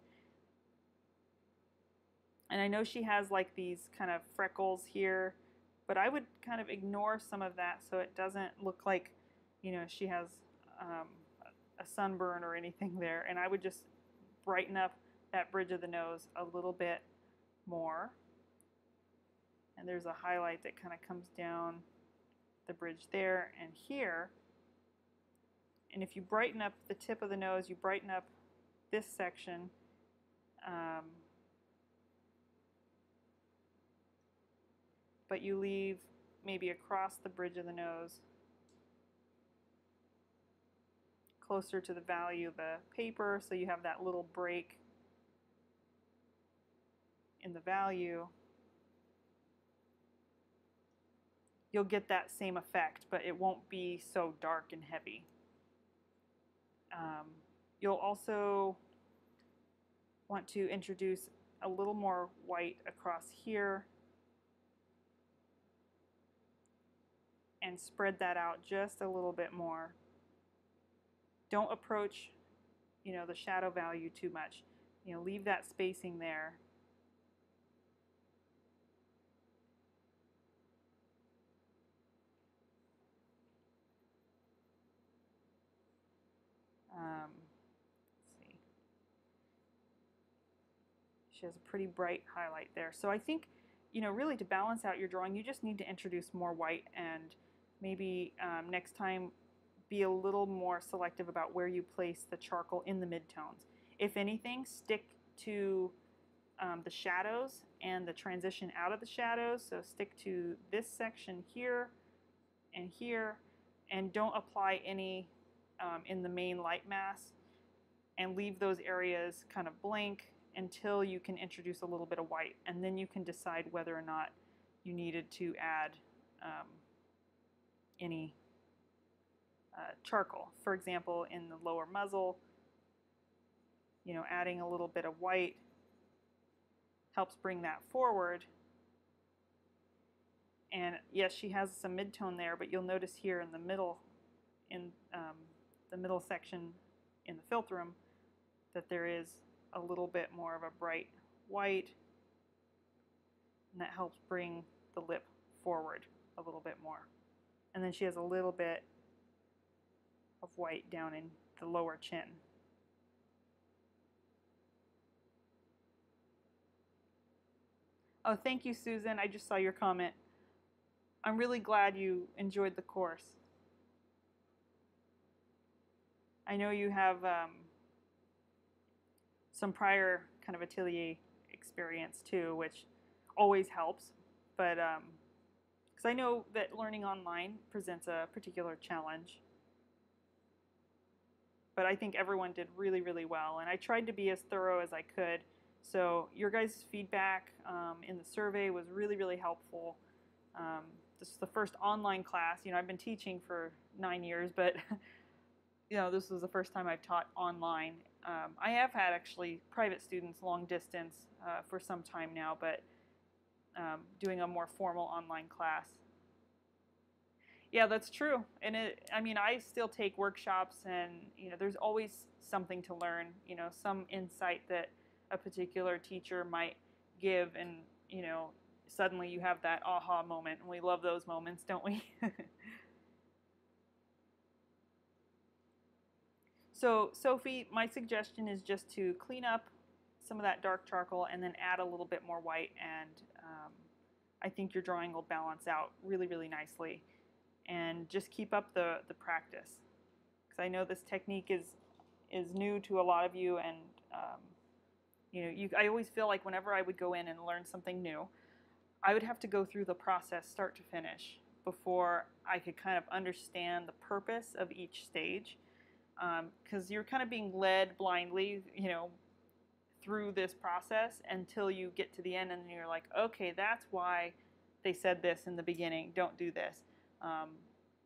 And I know she has like these kind of freckles here, but I would kind of ignore some of that so it doesn't look like, she has a sunburn or anything there. And I would just brighten up that bridge of the nose a little bit more. And there's a highlight that kind of comes down the bridge there and here. And if you brighten up the tip of the nose, you brighten up this section. But you leave maybe across the bridge of the nose closer to the value of the paper, so you have that little break in the value. You'll get that same effect, but it won't be so dark and heavy. You'll also want to introduce a little more white across here and spread that out just a little bit more. Don't approach, the shadow value too much. Leave that spacing there. Let's see. She has a pretty bright highlight there. So I think, really to balance out your drawing, you just need to introduce more white, and maybe next time be a little more selective about where you place the charcoal in the midtones. If anything, stick to the shadows and the transition out of the shadows. So stick to this section here and here, and don't apply any in the main light mass, and leave those areas kind of blank until you can introduce a little bit of white, and then you can decide whether or not you needed to add any charcoal. For example, in the lower muzzle, adding a little bit of white helps bring that forward. And yes, she has some midtone there, but you'll notice here in the middle, in the middle section in the philtrum, that there is a little bit more of a bright white, and that helps bring the lip forward a little bit more. And then she has a little bit of white down in the lower chin. Oh, thank you, Susan. I just saw your comment. I'm really glad you enjoyed the course. I know you have some prior kind of atelier experience too, which always helps, but because I know that learning online presents a particular challenge, but I think everyone did really, really well, and I tried to be as thorough as I could. So your guys' feedback in the survey was really, really helpful. This is the first online class. I've been teaching for 9 years, but this was the first time I've taught online. I have had actually private students long distance for some time now, but doing a more formal online class. Yeah, that's true. And I still take workshops, and there's always something to learn. Some insight that a particular teacher might give, and suddenly you have that aha moment, and we love those moments, don't we? So Sophie, my suggestion is just to clean up some of that dark charcoal and then add a little bit more white, and I think your drawing will balance out really, really nicely. And just keep up the practice, because I know this technique is new to a lot of you, and I always feel like whenever I would go in and learn something new, I would have to go through the process start to finish before I could kind of understand the purpose of each stage, because you're kind of being led blindly, through this process until you get to the end, and you're like, okay, that's why they said this in the beginning, don't do this.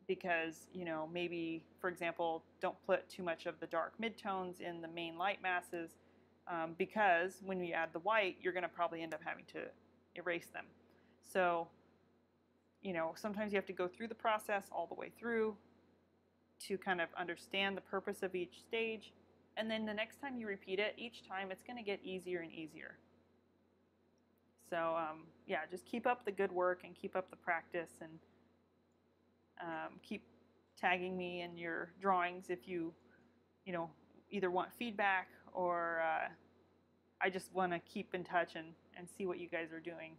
Because, maybe, for example, don't put too much of the dark midtones in the main light masses, because when you add the white, you're going to probably end up having to erase them. So, sometimes you have to go through the process all the way through to kind of understand the purpose of each stage. And then the next time you repeat it, each time it's going to get easier and easier. So, yeah, just keep up the good work and keep up the practice, and keep tagging me in your drawings if you, either want feedback or I just want to keep in touch and see what you guys are doing.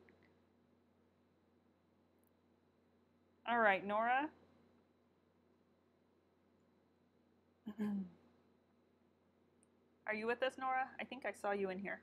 All right, Nora. Are you with us, Nora? I think I saw you in here.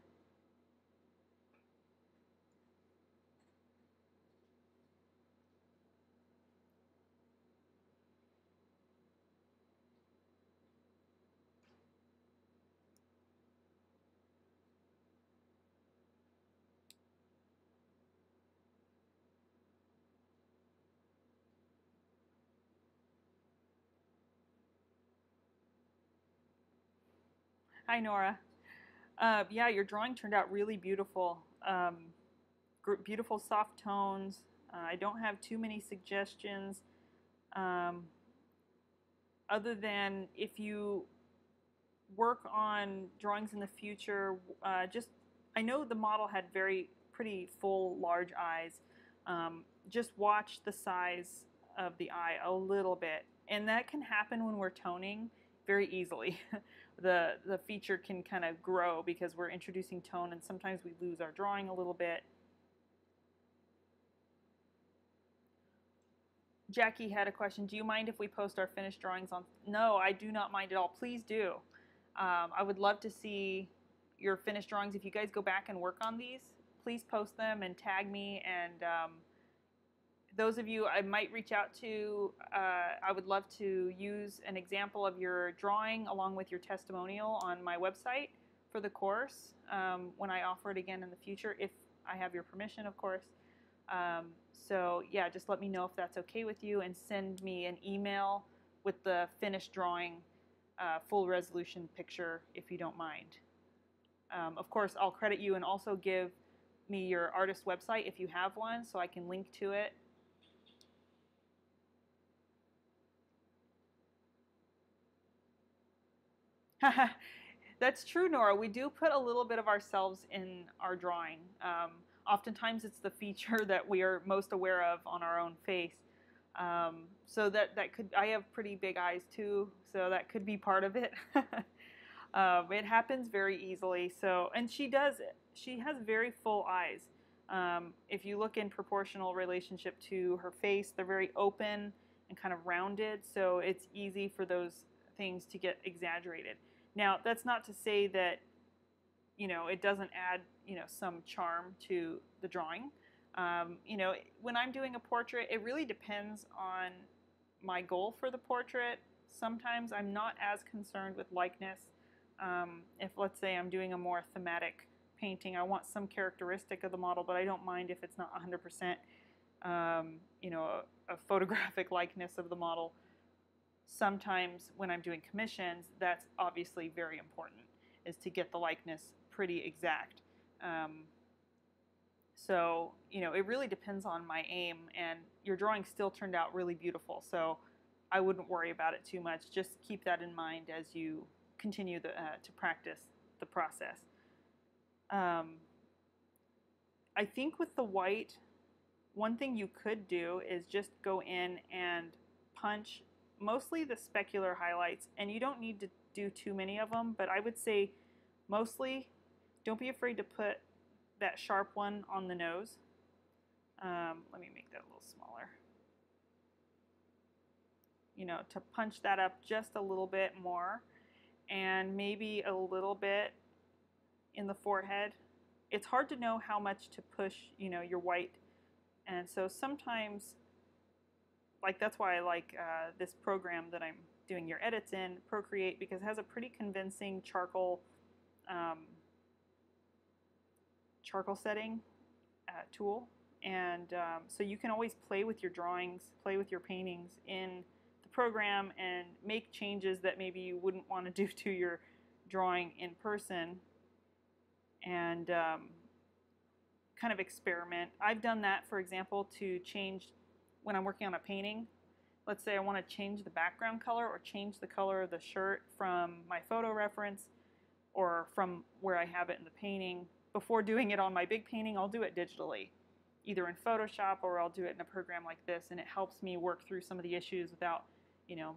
Hi, Nora. Yeah, your drawing turned out really beautiful. Beautiful soft tones. I don't have too many suggestions, other than if you work on drawings in the future, I know the model had pretty full, large eyes. Just watch the size of the eye a little bit. And that can happen when we're toning. very easily. The feature can kind of grow because we're introducing tone, and sometimes we lose our drawing a little bit. Jackie had a question. Do you mind if we post our finished drawings on? No, I do not mind at all. Please do. I would love to see your finished drawings. If you guys go back and work on these, please post them and tag me. And those of you I might reach out to, I would love to use an example of your drawing along with your testimonial on my website for the course when I offer it again in the future, if I have your permission, of course. So yeah, just let me know if that's okay with you, and send me an email with the finished drawing, full resolution picture if you don't mind. Of course, I'll credit you and also give me your artist website if you have one, so I can link to it. That's true, Nora. We do put a little bit of ourselves in our drawing. Oftentimes it's the feature that we are most aware of on our own face. So that could, I have pretty big eyes too, so that could be part of it. It happens very easily. So, and she does it. She has very full eyes. If you look in proportional relationship to her face, they're very open and kind of rounded, so it's easy for those things to get exaggerated. Now, that's not to say that, you know, it doesn't add, you know, some charm to the drawing. You know, when I'm doing a portrait, it really depends on my goal for the portrait. Sometimes I'm not as concerned with likeness. If, let's say, I'm doing a more thematic painting, I want some characteristic of the model, but I don't mind if it's not 100%, you know, a photographic likeness of the model. Sometimes when I'm doing commissions, that's obviously very important, is to get the likeness pretty exact. So, you know, it really depends on my aim, and your drawing still turned out really beautiful, so I wouldn't worry about it too much. Just keep that in mind as you continue to practice the process. I think with the white, one thing you could do is just go in and punch mostly the specular highlights, and you don't need to do too many of them, but I would say mostly don't be afraid to put that sharp one on the nose. Let me make that a little smaller. You know, to punch that up just a little bit more, and maybe a little bit in the forehead. It's hard to know how much to push, you know, your white, and so sometimes, like, that's why I like this program that I'm doing your edits in, Procreate, because it has a pretty convincing charcoal setting tool, and so you can always play with your drawings, play with your paintings in the program, and make changes that maybe you wouldn't want to do to your drawing in person, and kind of experiment. I've done that, for example, to change when I'm working on a painting. Let's say I want to change the background color or change the color of the shirt from my photo reference or from where I have it in the painting. Before doing it on my big painting, I'll do it digitally, either in Photoshop or I'll do it in a program like this, and it helps me work through some of the issues without, you know,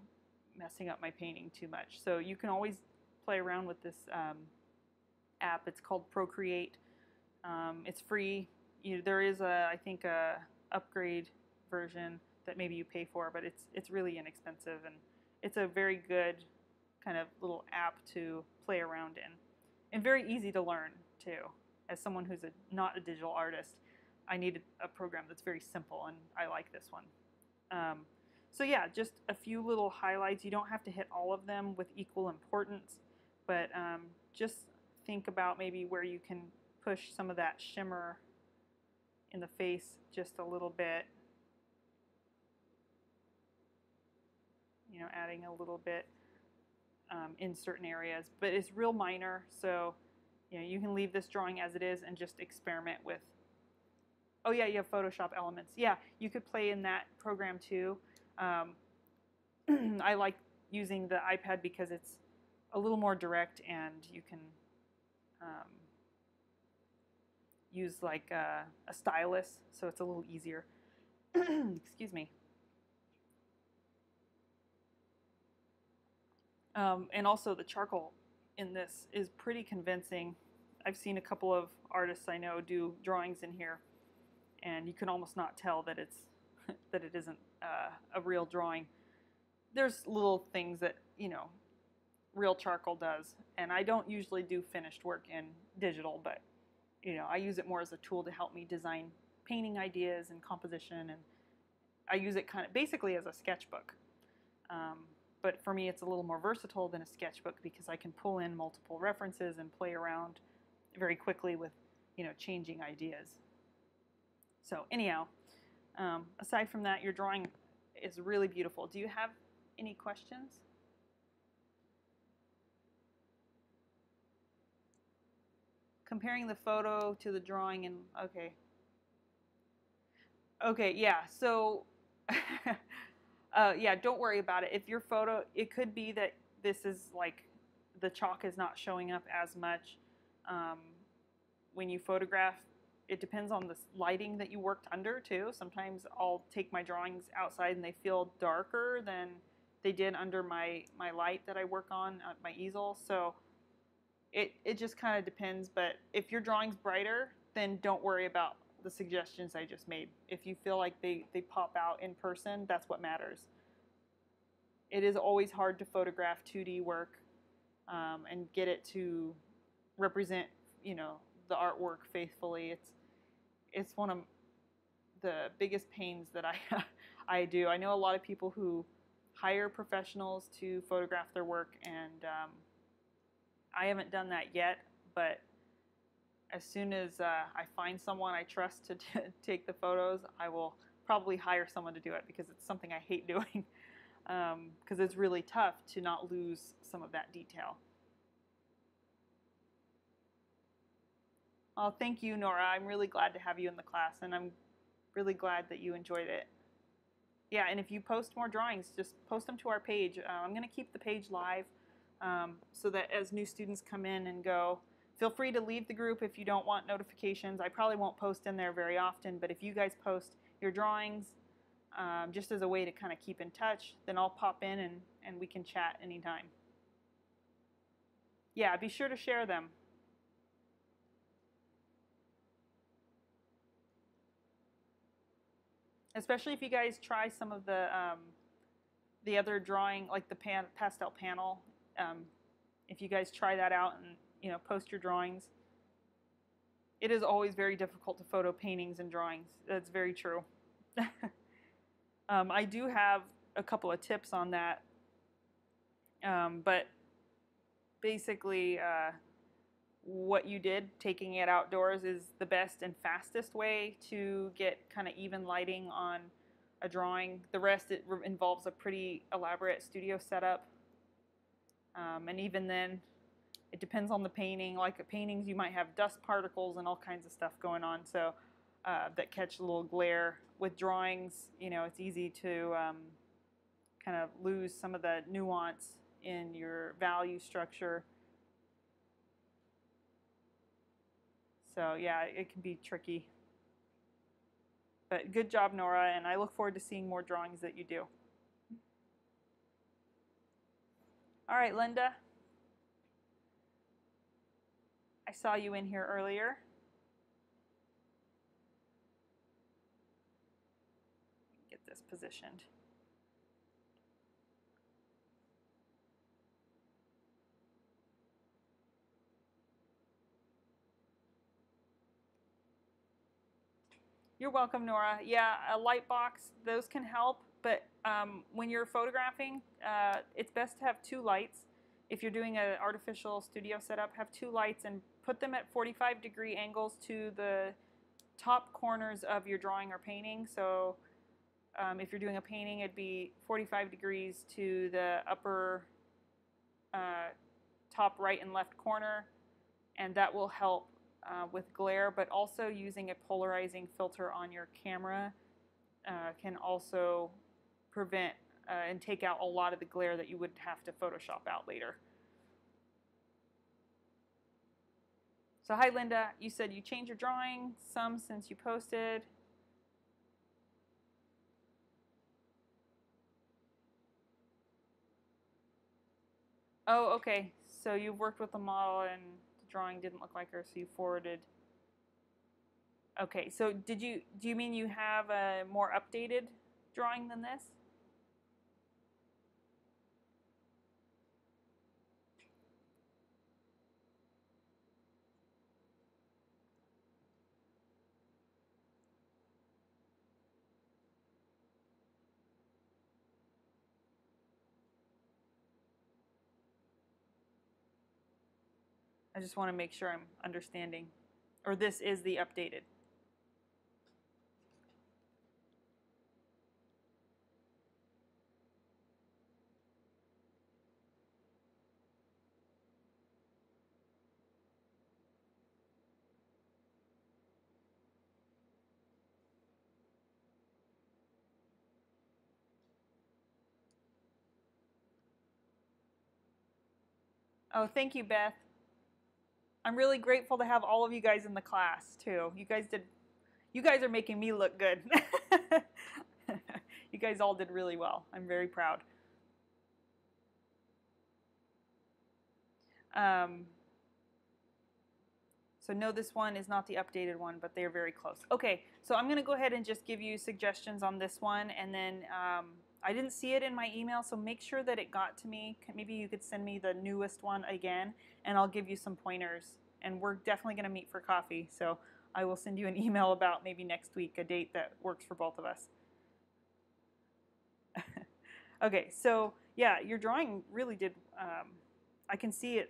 messing up my painting too much. So you can always play around with this app. It's called Procreate. It's free. There is I think a upgrade version that maybe you pay for, but it's really inexpensive, and it's a very good kind of little app to play around in, and very easy to learn too. As someone who's not a digital artist, I needed a program that's very simple, and I like this one. So yeah, just a few little highlights. You don't have to hit all of them with equal importance, but just think about maybe where you can push some of that shimmer in the face just a little bit. You know, adding a little bit in certain areas, but it's real minor, so you know, you can leave this drawing as it is and just experiment with. Oh yeah, you have Photoshop elements. Yeah, you could play in that program too. I like using the iPad because it's a little more direct, and you can use like a stylus, so it's a little easier. Excuse me. And also the charcoal in this is pretty convincing. I've seen a couple of artists I know do drawings in here, and you can almost not tell that it's that it isn't a real drawing. There's little things that, you know, real charcoal does, and I don't usually do finished work in digital, but you know, I use it more as a tool to help me design painting ideas and composition, and I use it kind of basically as a sketchbook. But for me, it's a little more versatile than a sketchbook because I can pull in multiple references and play around very quickly with, you know, changing ideas. So anyhow, aside from that, your drawing is really beautiful. Do you have any questions? Comparing the photo to the drawing, and okay. Okay, yeah, so yeah, don't worry about it. If your photo, it could be that this is like the chalk is not showing up as much um, when you photograph. It depends on the lighting that you worked under too. Sometimes I'll take my drawings outside and they feel darker than they did under my light that I work on at my easel. So it just kind of depends. But if your drawing's brighter, then don't worry about the suggestions I just made. If you feel like they pop out in person, that's what matters. It is always hard to photograph 2D work and get it to represent, you know, the artwork faithfully. It's one of the biggest pains that I do. I know a lot of people who hire professionals to photograph their work, and I haven't done that yet, but as soon as I find someone I trust to take the photos, I will probably hire someone to do it because it's something I hate doing because it's really tough to not lose some of that detail. Oh, thank you, Nora. I'm really glad to have you in the class, and I'm really glad that you enjoyed it. Yeah, and if you post more drawings, just post them to our page. I'm going to keep the page live so that as new students come in and go, feel free to leave the group if you don't want notifications. I probably won't post in there very often, but if you guys post your drawings just as a way to kind of keep in touch, then I'll pop in and we can chat anytime. Yeah, be sure to share them. Especially if you guys try some of the other drawing, like the pastel panel. If you guys try that out and, you know, post your drawings. It is always very difficult to photo paintings and drawings. That's very true. I do have a couple of tips on that, but basically what you did, taking it outdoors, is the best and fastest way to get kind of even lighting on a drawing. The rest, it involves a pretty elaborate studio setup, and even then, it depends on the painting. Like paintings, you might have dust particles and all kinds of stuff going on, so that catch a little glare. With drawings, you know, it's easy to kind of lose some of the nuance in your value structure. So yeah, it can be tricky. But good job, Nora, and I look forward to seeing more drawings that you do. All right, Linda. I saw you in here earlier. Get this positioned. You're welcome, Nora. Yeah, a light box, those can help, but when you're photographing, it's best to have two lights. If you're doing an artificial studio setup, have two lights and put them at 45-degree angles to the top corners of your drawing or painting. So if you're doing a painting, it'd be 45 degrees to the upper top right and left corner, and that will help with glare, but also using a polarizing filter on your camera can also prevent and take out a lot of the glare that you would have to Photoshop out later. So hi, Linda. You said you changed your drawing some since you posted. Oh, okay. So you've worked with the model and the drawing didn't look like her, so you forwarded. Okay, so do you mean you have a more updated drawing than this? I just want to make sure I'm understanding. Or this is the updated. Oh, thank you, Beth. I'm really grateful to have all of you guys in the class too. You guys are making me look good. You guys all did really well. I'm very proud. Um, so no, this one is not the updated one, but they're very close. Okay, so I'm going to go ahead and just give you suggestions on this one, and then I didn't see it in my email, so make sure that it got to me. Maybe you could send me the newest one again, and I'll give you some pointers. And we're definitely going to meet for coffee, so I will send you an email about maybe next week, a date that works for both of us. Okay, so yeah, your drawing really did, I can see it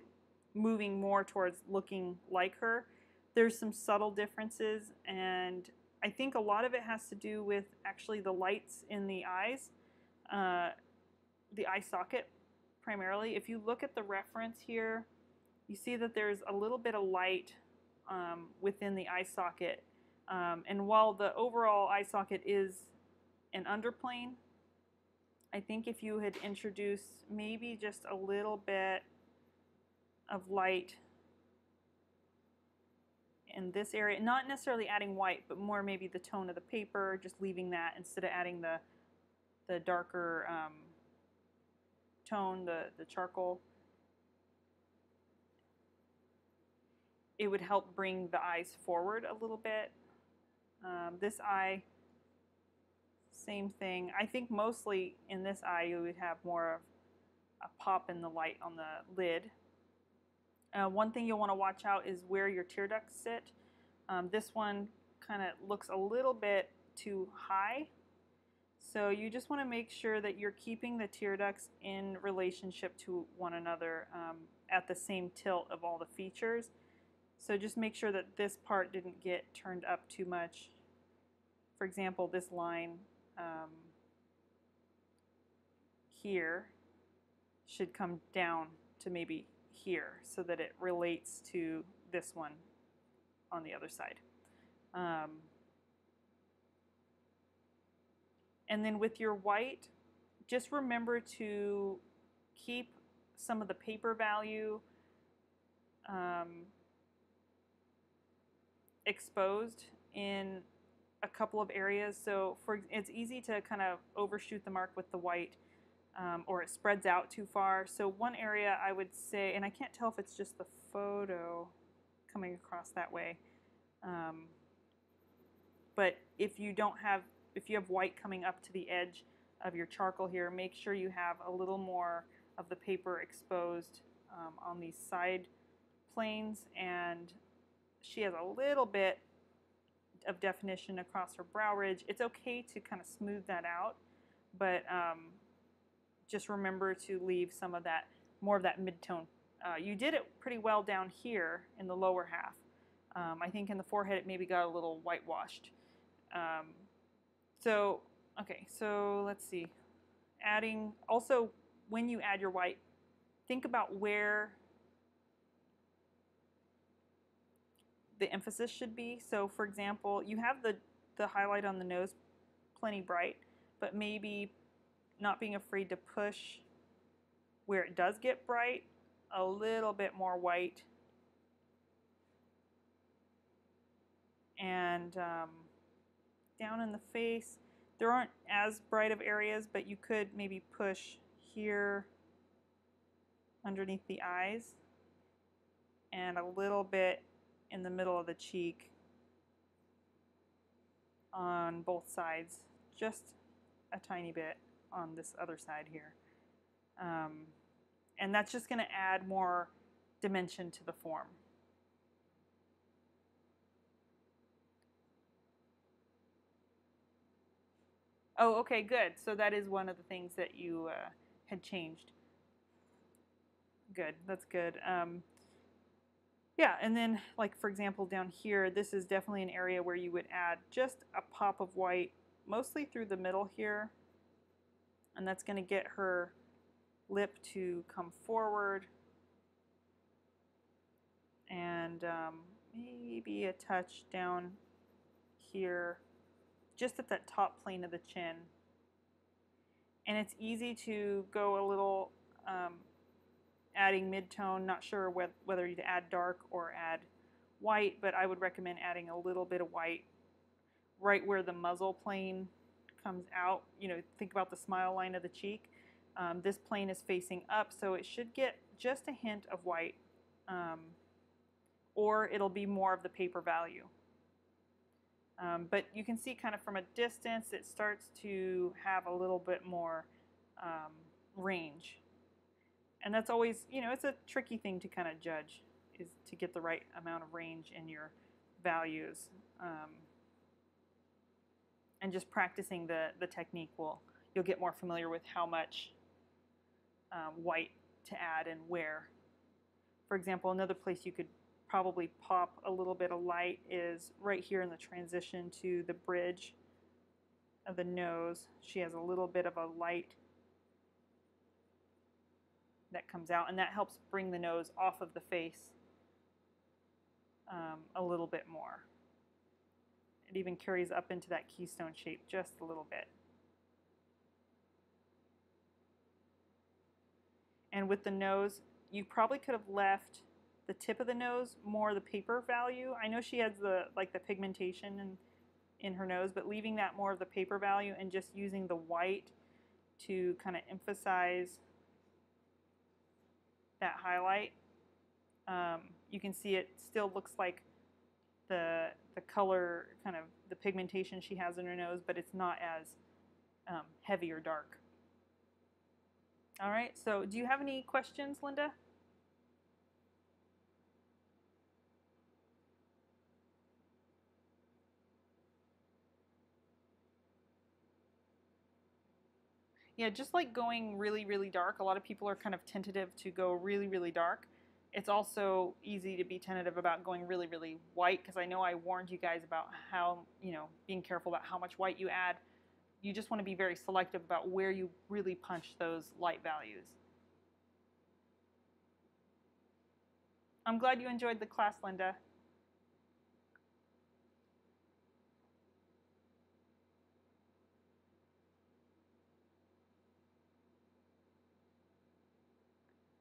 moving more towards looking like her. There's some subtle differences, and I think a lot of it has to do with actually the lights in the eyes, uh, the eye socket primarily. If you look at the reference here, you see that there's a little bit of light within the eye socket. And while the overall eye socket is an underplane, I think if you had introduced maybe just a little bit of light in this area, not necessarily adding white, but more maybe the tone of the paper, just leaving that instead of adding the darker tone, the charcoal, it would help bring the eyes forward a little bit. This eye, same thing. I think mostly in this eye you would have more of a pop in the light on the lid. One thing you'll want to watch out is where your tear ducts sit. This one kind of looks a little bit too high. So you just want to make sure that you're keeping the tear ducts in relationship to one another at the same tilt of all the features. So just make sure that this part didn't get turned up too much. For example, this line here should come down to maybe here so that it relates to this one on the other side. And then with your white, just remember to keep some of the paper value exposed in a couple of areas. So it's easy to kind of overshoot the mark with the white, or it spreads out too far. So one area I would say, and I can't tell if it's just the photo coming across that way, but if you have white coming up to the edge of your charcoal here, make sure you have a little more of the paper exposed on these side planes. And she has a little bit of definition across her brow ridge. It's okay to kind of smooth that out, but just remember to leave some of that, more of that mid-tone. You did it pretty well down here in the lower half. I think in the forehead it maybe got a little whitewashed. Okay, so let's see. Also, when you add your white, think about where the emphasis should be. So for example, you have the highlight on the nose plenty bright, but maybe not being afraid to push where it does get bright a little bit more white. And down in the face, there aren't as bright of areas, but you could maybe push here underneath the eyes, and a little bit in the middle of the cheek on both sides, just a tiny bit on this other side here. And that's just going to add more dimension to the form. Oh, okay, good. So that is one of the things that you had changed. Good, that's good. Yeah, and then, like, for example, down here, this is definitely an area where you would add just a pop of white, mostly through the middle here, and that's going to get her lip to come forward, and maybe a touch down here, just at that top plane of the chin. And it's easy to go a little adding mid-tone, not sure whether you'd add dark or add white, but I would recommend adding a little bit of white right where the muzzle plane comes out. You know, think about the smile line of the cheek. This plane is facing up, so it should get just a hint of white, or it'll be more of the paper value. But you can see kind of from a distance, it starts to have a little bit more range. And that's always, you know, it's a tricky thing to kind of judge, is to get the right amount of range in your values. And just practicing the technique you'll get more familiar with how much white to add and where. For example, another place you could probably pop a little bit of light is right here in the transition to the bridge of the nose. She has a little bit of a light that comes out, and that helps bring the nose off of the face a little bit more. It even carries up into that keystone shape just a little bit. And with the nose, you probably could have left the tip of the nose more the paper value. I know she has the pigmentation in her nose, but leaving that more of the paper value and just using the white to kind of emphasize that highlight. You can see it still looks like the color, kind of the pigmentation she has in her nose, but it's not as heavy or dark. All right, so do you have any questions, Linda? Yeah, just like going really, really dark, a lot of people are kind of tentative to go really, really dark. It's also easy to be tentative about going really, really white, because I know I warned you guys about how, you know, being careful about how much white you add. You just want to be very selective about where you really punch those light values. I'm glad you enjoyed the class, Linda.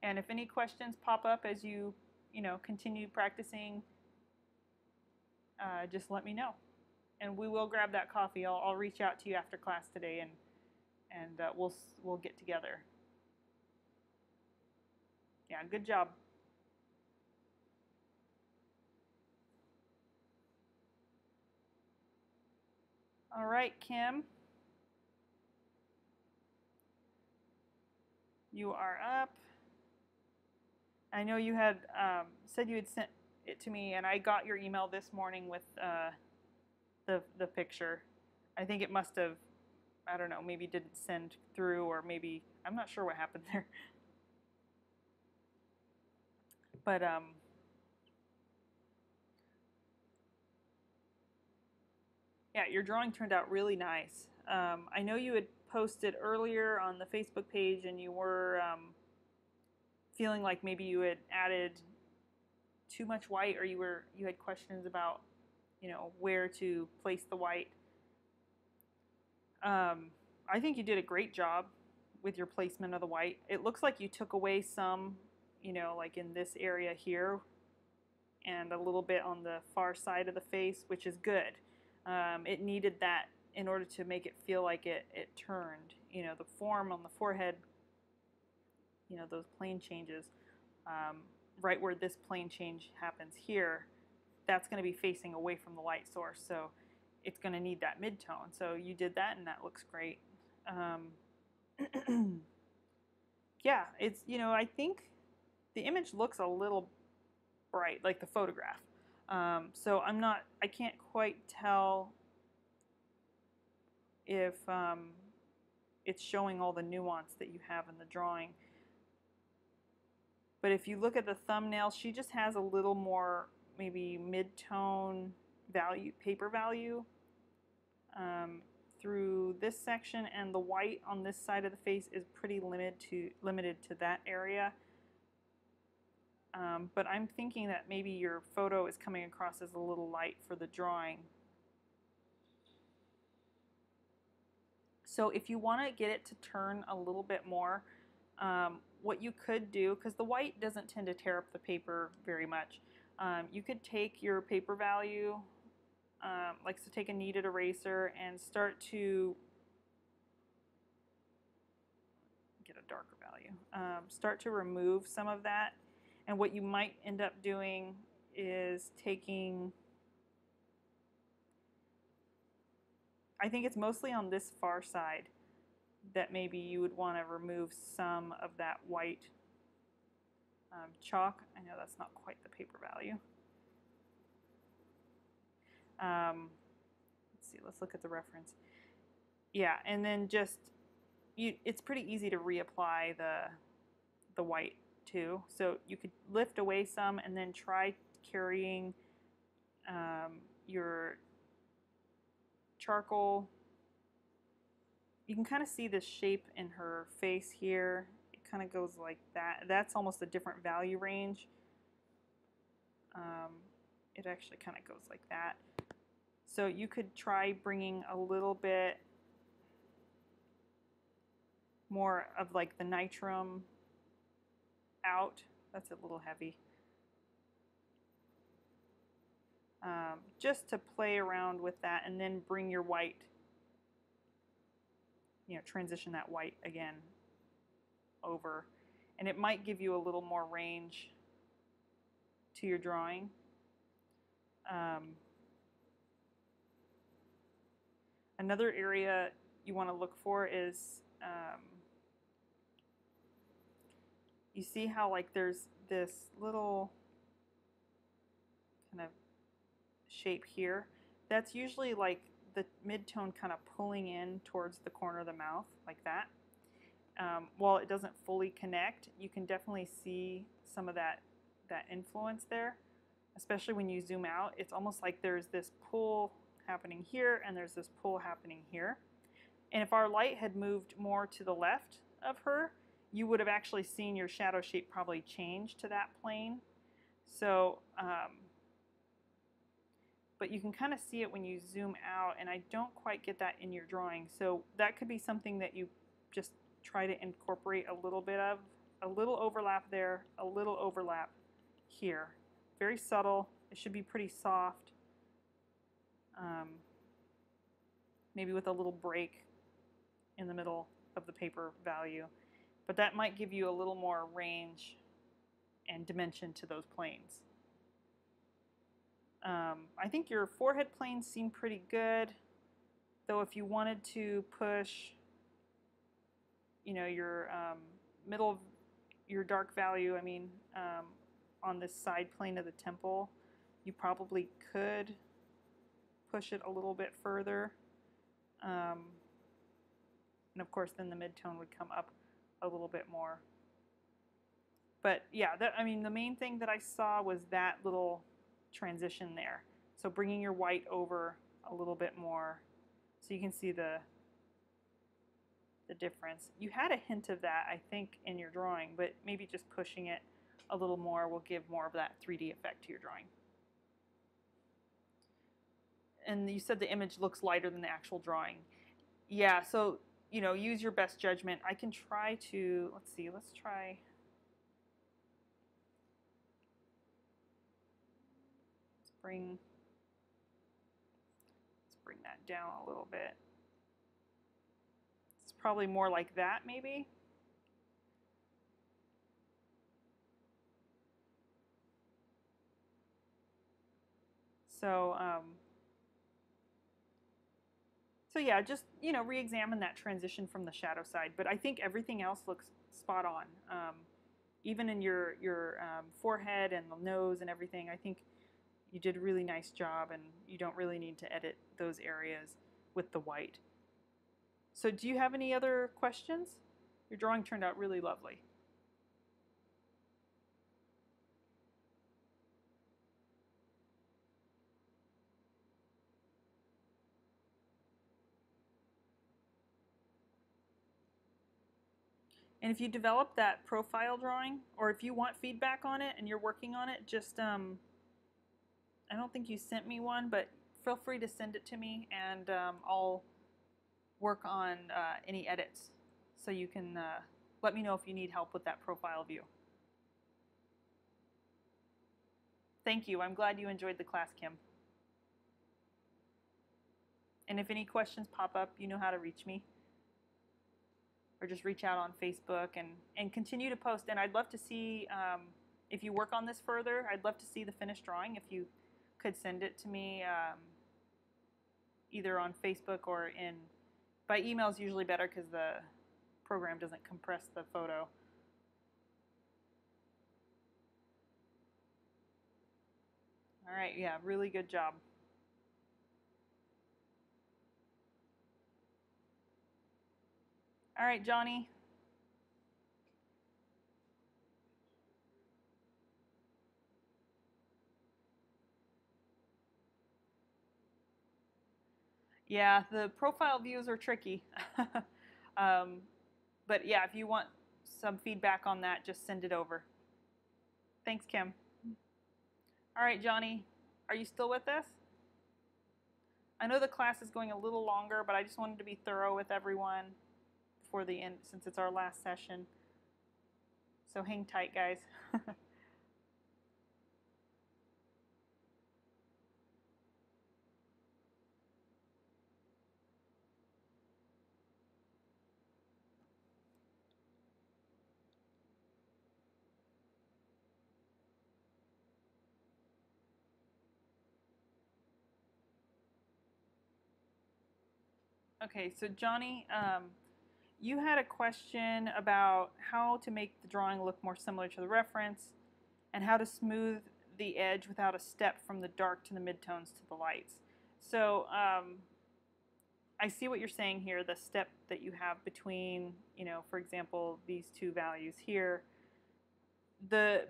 And if any questions pop up as you continue practicing, just let me know. And we will grab that coffee. I'll reach out to you after class today, and we'll get together. Yeah, good job. All right, Kim. You are up. I know you had said you had sent it to me, and I got your email this morning with the picture. I think it must have, I don't know, maybe didn't send through, or maybe, I'm not sure what happened there. But yeah, your drawing turned out really nice. I know you had posted earlier on the Facebook page, and you were feeling like maybe you had added too much white, or you had questions about, where to place the white. I think you did a great job with your placement of the white. It looks like you took away some, like in this area here, and a little bit on the far side of the face, which is good. It needed that in order to make it feel like it turned. The form on the forehead, those plane changes, right where this plane change happens here, that's going to be facing away from the light source, so it's going to need that mid-tone. So you did that, and that looks great. Yeah, it's, I think the image looks a little bright, like the photograph. So I can't quite tell if it's showing all the nuance that you have in the drawing. But if you look at the thumbnail, she just has a little more maybe mid-tone value, paper value through this section, and the white on this side of the face is pretty limited to that area. But I'm thinking that maybe your photo is coming across as a little light for the drawing. So if you want to get it to turn a little bit more, what you could do, because the white doesn't tend to tear up the paper very much, you could take your paper value, so take a kneaded eraser and start to get a darker value. Start to remove some of that, and what you might end up doing is taking, I think it's mostly on this far side that maybe you would want to remove some of that white chalk. I know that's not quite the paper value. Let's see, let's look at the reference. Yeah, and then just, it's pretty easy to reapply the white too. So you could lift away some and then try carrying your charcoal. You can kind of see the shape in her face here. It kind of goes like that. That's almost a different value range. It actually kind of goes like that. So you could try bringing a little bit more of like the nitrum out. That's a little heavy. Just to play around with that, and then bring your white, transition that white again over. And it might give you a little more range to your drawing. Another area you want to look for is, you see how like there's this little kind of shape here? That's usually like the mid-tone kind of pulling in towards the corner of the mouth, like that. While it doesn't fully connect, you can definitely see some of that influence there, especially when you zoom out. It's almost like there's this pull happening here and there's this pull happening here. And if our light had moved more to the left of her, you would have actually seen your shadow shape probably change to that plane. So, but you can kind of see it when you zoom out, and I don't quite get that in your drawing. So that could be something that you just try to incorporate a little bit of, a little overlap there, a little overlap here. Very subtle. It should be pretty soft. Maybe with a little break in the middle of the paper value. But that might give you a little more range and dimension to those planes. I think your forehead planes seem pretty good, though if you wanted to push, your middle, your dark value, on this side plane of the temple, you probably could push it a little bit further. And of course, then the mid-tone would come up a little bit more. But yeah, the main thing that I saw was that little transition there. So bringing your white over a little bit more so you can see the difference. You had a hint of that, I think, in your drawing, but maybe just pushing it a little more will give more of that 3D effect to your drawing. And you said the image looks lighter than the actual drawing. Yeah, so, use your best judgment. I can try to, let's try. Let's bring that down a little bit. It's probably more like that, maybe. So, so yeah, just re-examine that transition from the shadow side. But I think everything else looks spot on. Even in your forehead and the nose and everything, I think you did a really nice job, and you don't really need to edit those areas with the white. So do you have any other questions? Your drawing turned out really lovely. And if you develop that profile drawing, or if you want feedback on it and you're working on it, just, I don't think you sent me one, but feel free to send it to me, and I'll work on any edits. So you can let me know if you need help with that profile view. Thank you. I'm glad you enjoyed the class, Kim. And if any questions pop up, you know how to reach me. Or just reach out on Facebook and continue to post. And I'd love to see, if you work on this further, I'd love to see the finished drawing. If you could send it to me either on Facebook or by email is usually better because the program doesn't compress the photo. All right, yeah, really good job. All right, Johnny. Yeah, the profile views are tricky. But yeah, if you want some feedback on that, just send it over. Thanks, Kim. All right, Johnny, are you still with us? I know the class is going a little longer, but I just wanted to be thorough with everyone before the end, since it's our last session. So hang tight, guys. Okay, so Johnny, you had a question about how to make the drawing look more similar to the reference and how to smooth the edge without a step from the dark to the midtones to the lights. So I see what you're saying here, the step that you have between, for example, these two values here. The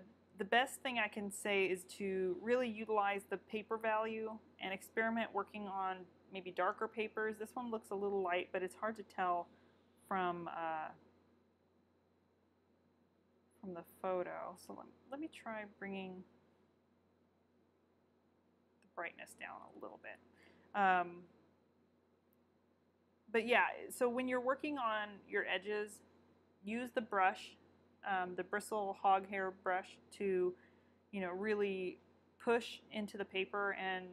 best thing I can say is to really utilize the paper value and experiment working on maybe darker papers. This one looks a little light, but it's hard to tell from the photo. So let me try bringing the brightness down a little bit. But yeah, so when you're working on your edges, use the brush, the bristle hog hair brush, to really push into the paper and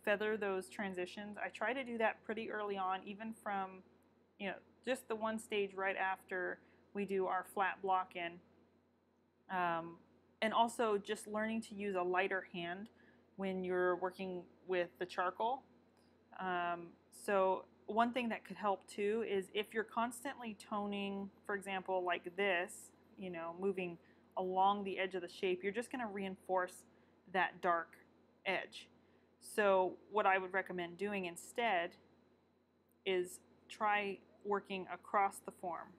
feather those transitions. I try to do that pretty early on, even from just the one stage right after we do our flat block in. And also just learning to use a lighter hand when you're working with the charcoal. So one thing that could help too is if you're constantly toning, for example, like this, moving along the edge of the shape, you're just going to reinforce that dark edge. So what I would recommend doing instead is try working across the form.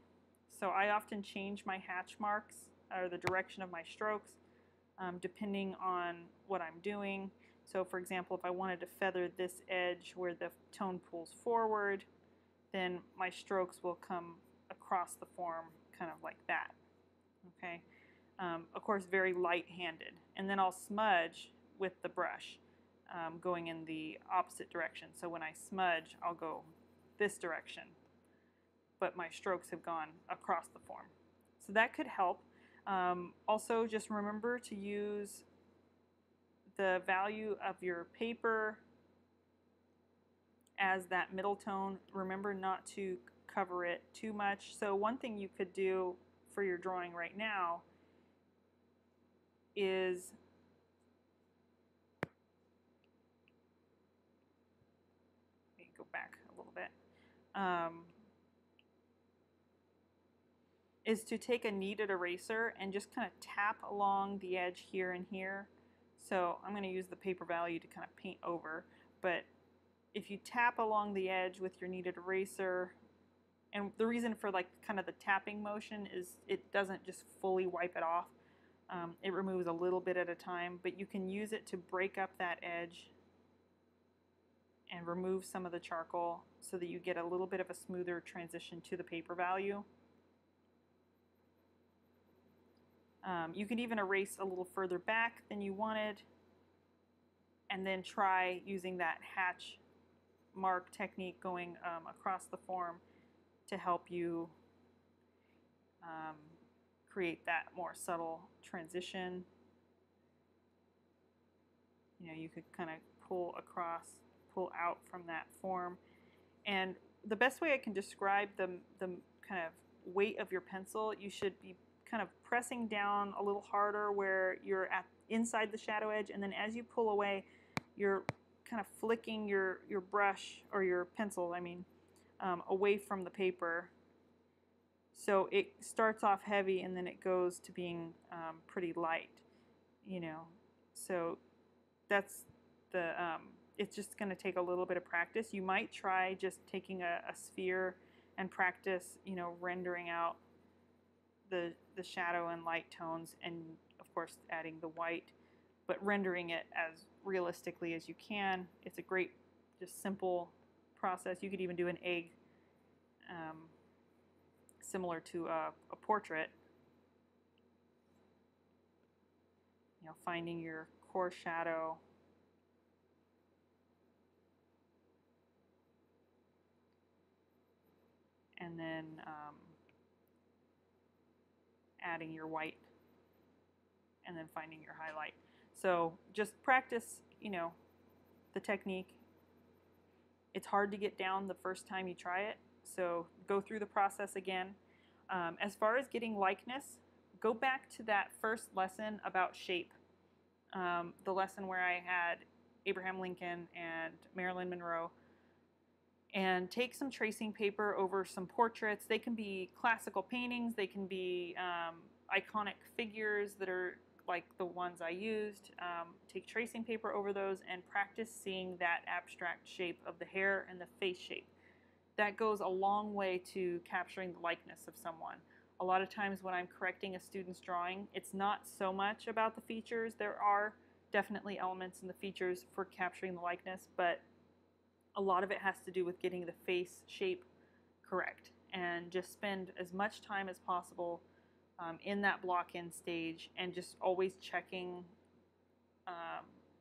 So I often change my hatch marks or the direction of my strokes depending on what I'm doing. So for example, if I wanted to feather this edge where the tone pulls forward, then my strokes will come across the form kind of like that. Okay. Of course, very light-handed. And then I'll smudge with the brush going in the opposite direction. So when I smudge, I'll go this direction, but my strokes have gone across the form. So that could help. Also, just remember to use the value of your paper as that middle tone. Remember not to cover it too much. So one thing you could do for your drawing right now is go back a little bit, is to take a kneaded eraser and just kind of tap along the edge here and here. So I'm going to use the paper value to kind of paint over, but if you tap along the edge with your kneaded eraser, and the reason for like kind of the tapping motion is it doesn't just fully wipe it off. It removes a little bit at a time, but you can use it to break up that edge and remove some of the charcoal so that you get a little bit of a smoother transition to the paper value. You can even erase a little further back than you wanted, and then try using that hatch mark technique going across the form to help you create that more subtle transition. You know, you could kind of pull across, pull out from that form. And the best way I can describe the kind of weight of your pencil, you should be kind of pressing down a little harder where you're at inside the shadow edge, and then as you pull away, you're kind of flicking your brush, or your pencil, I mean, away from the paper. So it starts off heavy and then it goes to being pretty light, you know. So that's the, it's just going to take a little bit of practice. You might try just taking a sphere and practice, you know, rendering out the shadow and light tones, and of course adding the white, but rendering it as realistically as you can. It's a great, just simple process. You could even do an egg, similar to a portrait. You know, finding your core shadow, and then adding your white, and then finding your highlight. So just practice, you know, the technique. It's hard to get down the first time you try it, so go through the process again. As far as getting likeness, go back to that first lesson about shape. The lesson where I had Abraham Lincoln and Marilyn Monroe, and take some tracing paper over some portraits. They can be classical paintings, they can be iconic figures that are like the ones I used. Take tracing paper over those and practice seeing that abstract shape of the hair and the face shape. That goes a long way to capturing the likeness of someone. A lot of times when I'm correcting a student's drawing, it's not so much about the features. There are definitely elements in the features for capturing the likeness, but a lot of it has to do with getting the face shape correct, and just spend as much time as possible in that block-in stage, and just always checking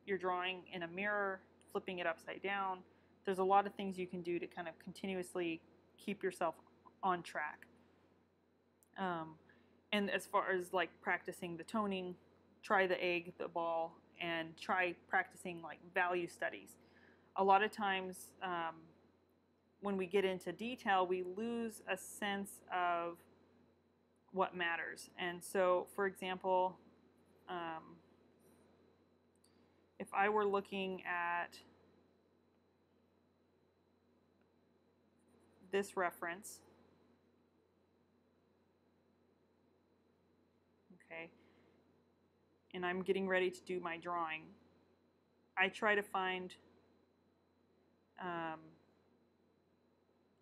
your drawing in a mirror, flipping it upside down. There's a lot of things you can do to kind of continuously keep yourself on track. And as far as like practicing the toning, try the egg, the ball, and try practicing like value studies. A lot of times when we get into detail, we lose a sense of what matters. And so, for example, if I were looking at this reference, okay, and I'm getting ready to do my drawing, I try to find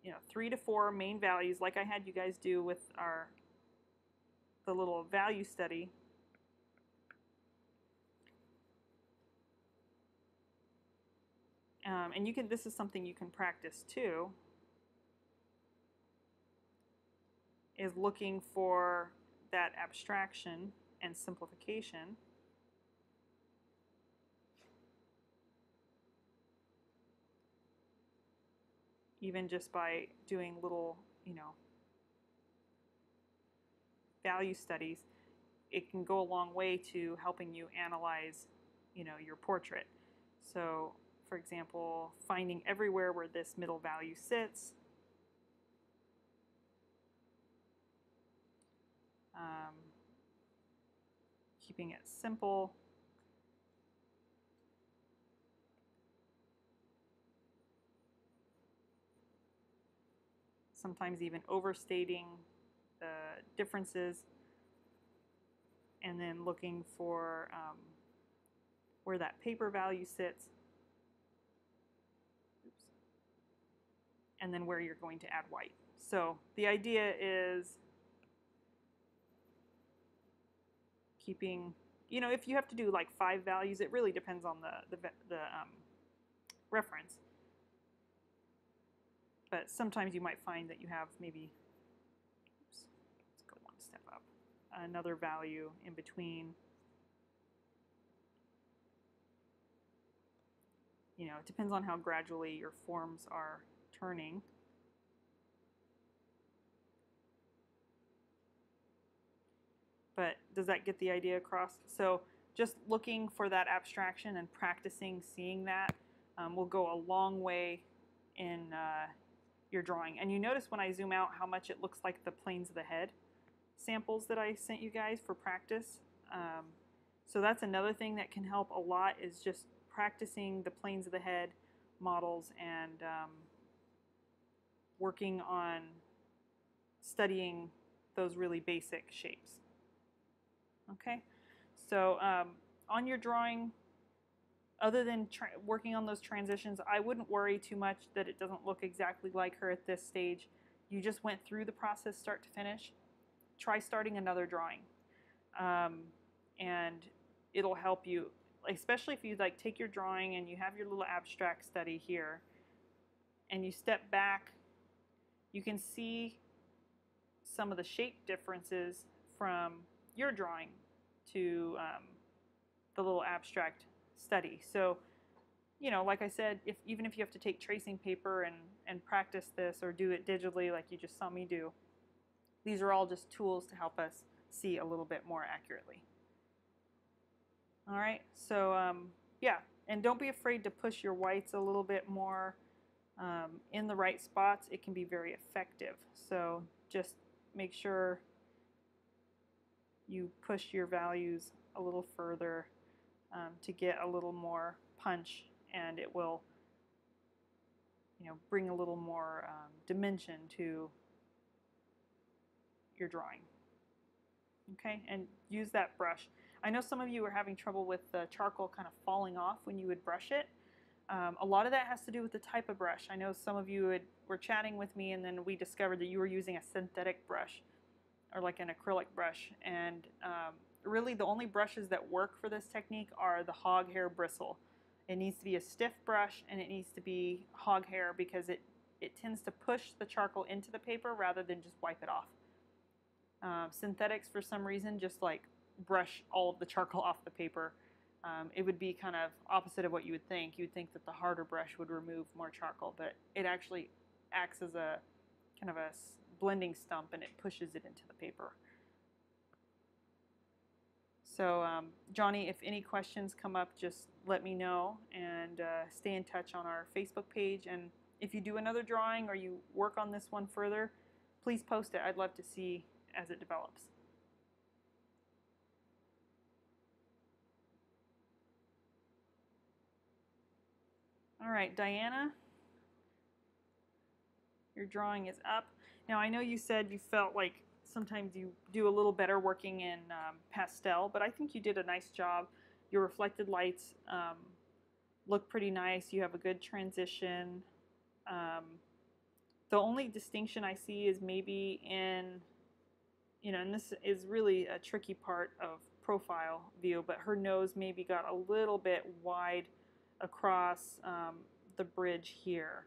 you know, 3 to 4 main values, like I had you guys do with the little value study. And you can, this is something you can practice too, is looking for that abstraction and simplification. Even just by doing little, you know, value studies, it can go a long way to helping you analyze, you know, your portrait. So, for example, finding everywhere where this middle value sits. Keeping it simple. sometimes even overstating the differences, and then looking for where that paper value sits, and then where you're going to add white. So the idea is keeping, you know, if you have to do like 5 values, it really depends on the reference. But sometimes you might find that you have maybe, oops, let's go one step up, another value in between. You know, it depends on how gradually your forms are turning. But does that get the idea across? So just looking for that abstraction and practicing seeing that will go a long way in your drawing. And you notice when I zoom out how much it looks like the planes of the head samples that I sent you guys for practice. So that's another thing that can help a lot, is just practicing the planes of the head models and working on studying those really basic shapes. Okay, so on your drawing, other than working on those transitions, I wouldn't worry too much that it doesn't look exactly like her at this stage. You just went through the process start to finish. Try starting another drawing, and it'll help you, especially if you like take your drawing and you have your little abstract study here, and you step back, you can see some of the shape differences from your drawing to the little abstract study. So, you know, like I said, even if you have to take tracing paper and practice this or do it digitally like you just saw me do, these are all just tools to help us see a little bit more accurately. All right, so yeah, and don't be afraid to push your whites a little bit more in the right spots. It can be very effective. So just make sure you push your values a little further to get a little more punch, and it will, you know, bring a little more dimension to your drawing. Okay, and use that brush. I know some of you are having trouble with the charcoal kind of falling off when you would brush it. A lot of that has to do with the type of brush. I know some of you were chatting with me, and then we discovered that you were using a synthetic brush or like an acrylic brush. And really the only brushes that work for this technique are the hog hair bristle. It needs to be a stiff brush, and it needs to be hog hair because it tends to push the charcoal into the paper rather than just wipe it off. Synthetics, for some reason, just like brush all of the charcoal off the paper. It would be kind of opposite of what you would think. You would think that the harder brush would remove more charcoal, but it actually acts as a kind of a blending stump, and it pushes it into the paper. So Johnny, if any questions come up, just let me know, and stay in touch on our Facebook page. And if you do another drawing or you work on this one further, please post it. I'd love to see as it develops. All right, Diana, your drawing is up. Now, I know you said you felt like sometimes you do a little better working in pastel, but I think you did a nice job. Your reflected lights look pretty nice. You have a good transition. The only distinction I see is maybe in, you know, and this is really a tricky part of profile view, but her nose maybe got a little bit wide across the bridge here.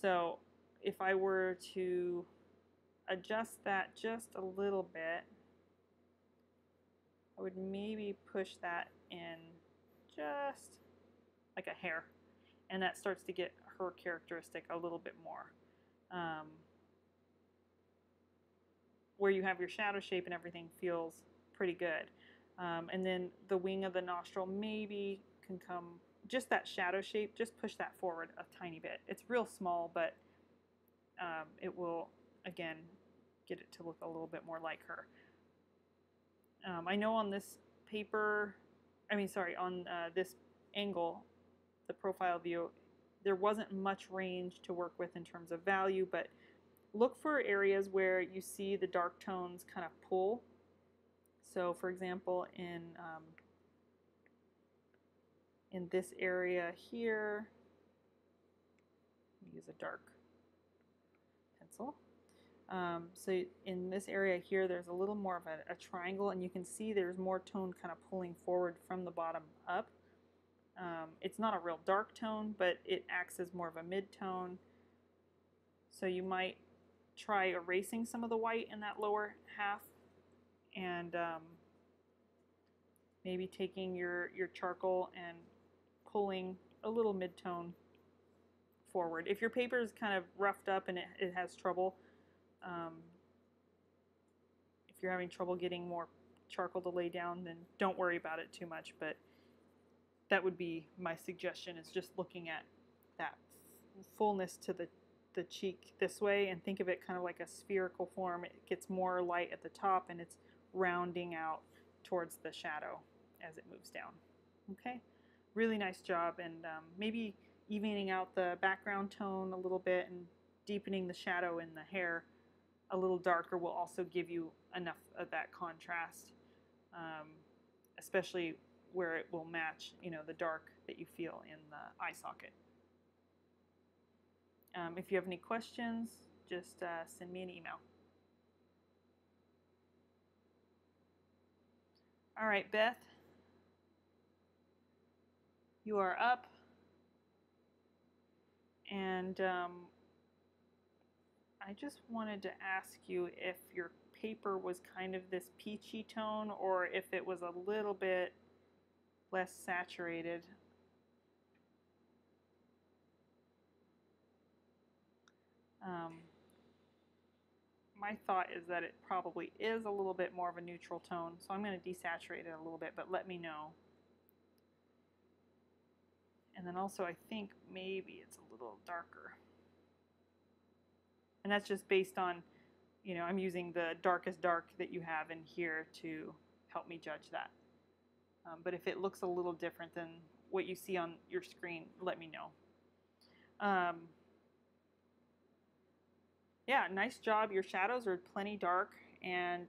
So if I were to adjust that just a little bit, I would maybe push that in just like a hair, and that starts to get her characteristic a little bit more. Where you have your shadow shape and everything feels pretty good. And then the wing of the nostril maybe can come, just that shadow shape, just push that forward a tiny bit. It's real small, but it will, again, get it to look a little bit more like her. I know on this paper, on this angle, the profile view, there wasn't much range to work with in terms of value, but look for areas where you see the dark tones kind of pull. So for example, in this area here, use a dark pencil. So in this area here, there's a little more of a triangle, and you can see there's more tone kind of pulling forward from the bottom up. It's not a real dark tone, but it acts as more of a mid-tone. So you might try erasing some of the white in that lower half, and maybe taking your charcoal and pulling a little mid-tone forward. If your paper is kind of roughed up and it has trouble, if you're having trouble getting more charcoal to lay down, then don't worry about it too much, but that would be my suggestion, is just looking at that fullness to the cheek this way, and think of it kind of like a spherical form. It gets more light at the top and it's rounding out towards the shadow as it moves down. Okay, really nice job, and maybe evening out the background tone a little bit and deepening the shadow in the hair a little darker will also give you enough of that contrast, especially where it will match, the dark that you feel in the eye socket. If you have any questions, just send me an email. All right, Beth, you are up, and I just wanted to ask you if your paper was kind of this peachy tone, or if it was a little bit less saturated. My thought is that it probably is a little bit more of a neutral tone, so I'm going to desaturate it a little bit, but let me know. And then also I think maybe it's a little darker. And that's just based on, I'm using the darkest dark that you have in here to help me judge that. But if it looks a little different than what you see on your screen, let me know. Yeah, nice job. Your shadows are plenty dark, and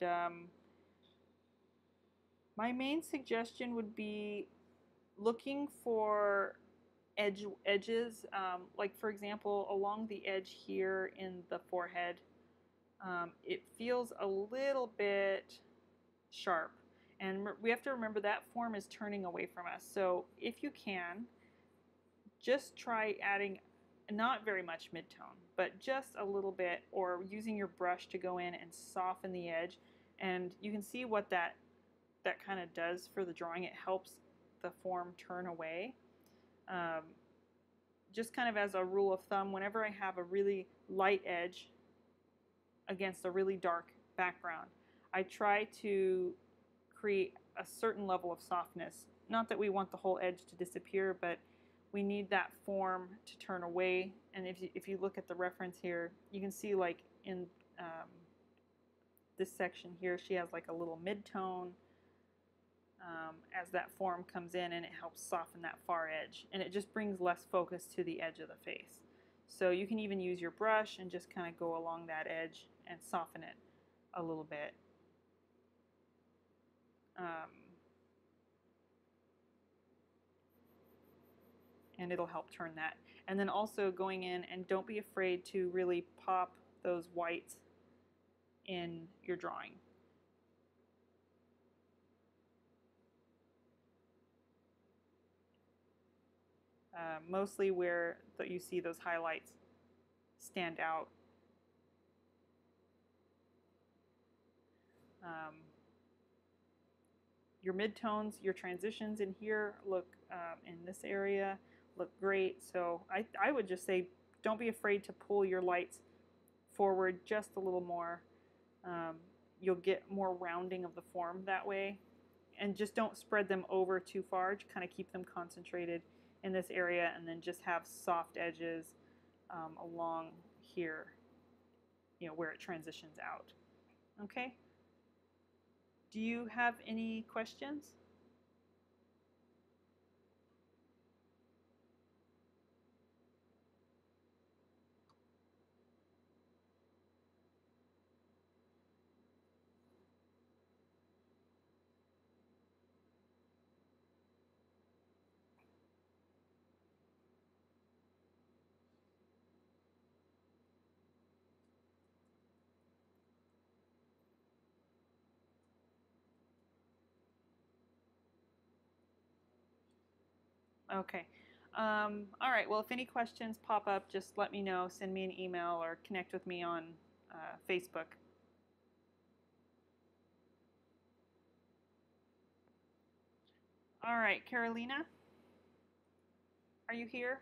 my main suggestion would be looking for edges, like for example along the edge here in the forehead. It feels a little bit sharp, and we have to remember that form is turning away from us. So if you can, just try adding not very much mid-tone, but just a little bit, or using your brush to go in and soften the edge. And you can see what that kind of does for the drawing. It helps the form turn away. Just kind of as a rule of thumb, whenever I have a really light edge against a really dark background, I try to create a certain level of softness. Not that we want the whole edge to disappear, but we need that form to turn away. And if you look at the reference here, you can see like in this section here, she has like a little mid-tone as that form comes in, and it helps soften that far edge. And it just brings less focus to the edge of the face. So you can even use your brush and just kind of go along that edge and soften it a little bit. And it'll help turn that. And then also going in, and don't be afraid to really pop those whites in your drawing. Mostly where you see those highlights stand out. Your midtones, your transitions in here look, in this area, look great. So I would just say don't be afraid to pull your lights forward just a little more. You'll get more rounding of the form that way. And just don't spread them over too far. Just kind of keep them concentrated in this area, and then just have soft edges along here, where it transitions out. Okay? Do you have any questions? Okay. All right. Well, if any questions pop up, just let me know. Send me an email or connect with me on Facebook. All right, Carolina, are you here?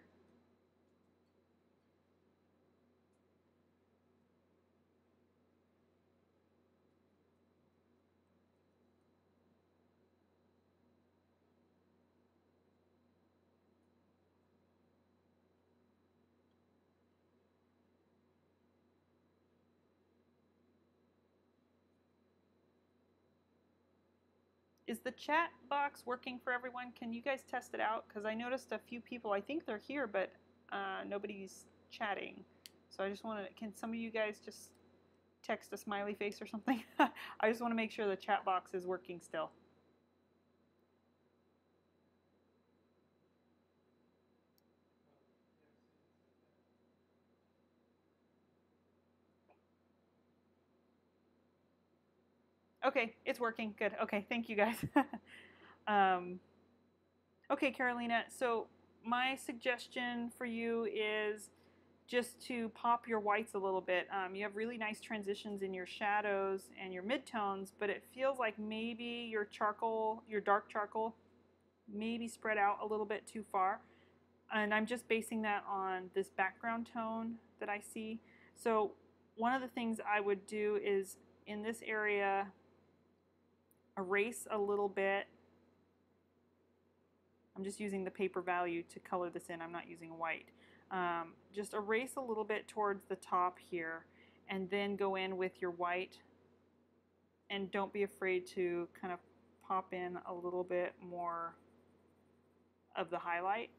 Is the chat box working for everyone? Can you guys test it out? Because I noticed a few people, I think they're here, but nobody's chatting. So I just want to, can some of you guys just text a smiley face or something? I just want to make sure the chat box is working still. Okay, it's working. Good. Okay, thank you guys. um, okay, Carolina, so my suggestion for you is just to pop your whites a little bit. You have really nice transitions in your shadows and your midtones, but it feels like maybe your charcoal, your dark charcoal, maybe spread out a little bit too far. And I'm just basing that on this background tone that I see. So one of the things I would do is in this area, erase a little bit. I'm just using the paper value to color this in. I'm not using white. Just erase a little bit towards the top here and then go in with your white, and don't be afraid to kind of pop in a little bit more of the highlight.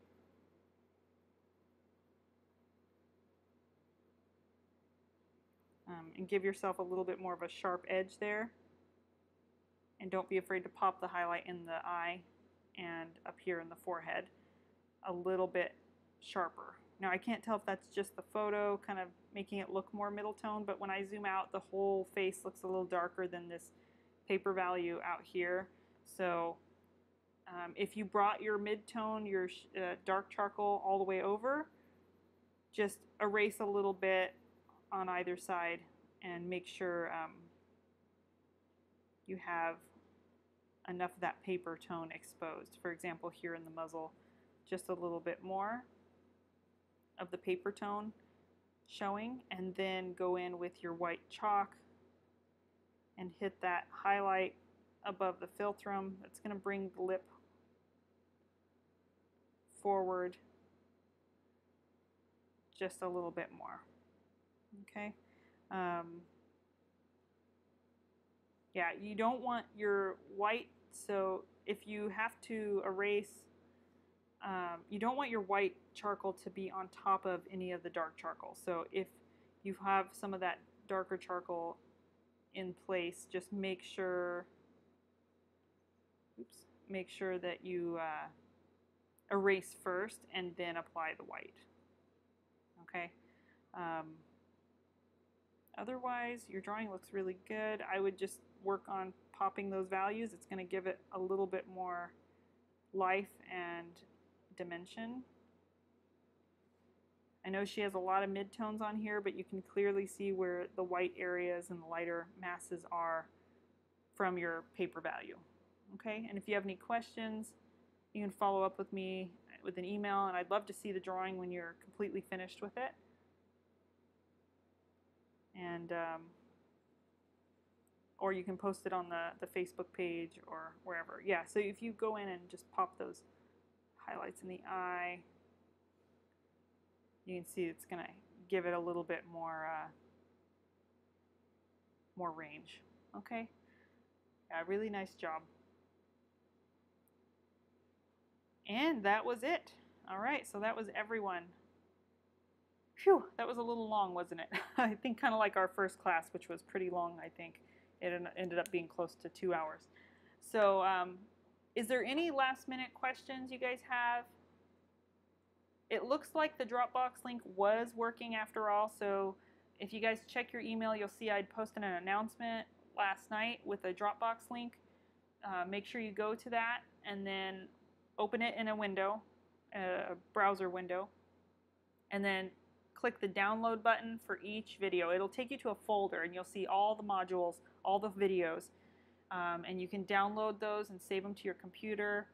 And give yourself a little bit more of a sharp edge there. And don't be afraid to pop the highlight in the eye and up here in the forehead a little bit sharper. Now I can't tell if that's just the photo kind of making it look more middle tone, but when I zoom out, the whole face looks a little darker than this paper value out here. So if you brought your mid-tone, your dark charcoal all the way over, just erase a little bit on either side and make sure you have enough of that paper tone exposed. For example, here in the muzzle, just a little bit more of the paper tone showing, and then go in with your white chalk and hit that highlight above the philtrum. That's going to bring the lip forward just a little bit more. Okay. Yeah, you don't want your white, so if you have to erase, you don't want your white charcoal to be on top of any of the dark charcoal. So if you have some of that darker charcoal in place, just make sure, make sure that you erase first and then apply the white. Okay. Otherwise, your drawing looks really good. I would just work on popping those values. It's going to give it a little bit more life and dimension. I know she has a lot of midtones on here, but you can clearly see where the white areas and the lighter masses are from your paper value. Okay, and if you have any questions, you can follow up with me with an email, and I'd love to see the drawing when you're completely finished with it. And or you can post it on the Facebook page or wherever. Yeah, so if you go in and just pop those highlights in the eye, you can see it's going to give it a little bit more more range. Okay, yeah, really nice job. And that was it. All right, so that was everyone. Phew, that was a little long, wasn't it? I think kind of like our first class, which was pretty long, I think. It ended up being close to 2 hours. So is there any last minute questions you guys have? It looks like the Dropbox link was working after all, so if you guys check your email, you'll see I'd posted an announcement last night with a Dropbox link. Make sure you go to that and then open it in a window. a browser window, and then click the download button for each video. It'll take you to a folder, and you'll see all the modules, all the videos, and you can download those and save them to your computer.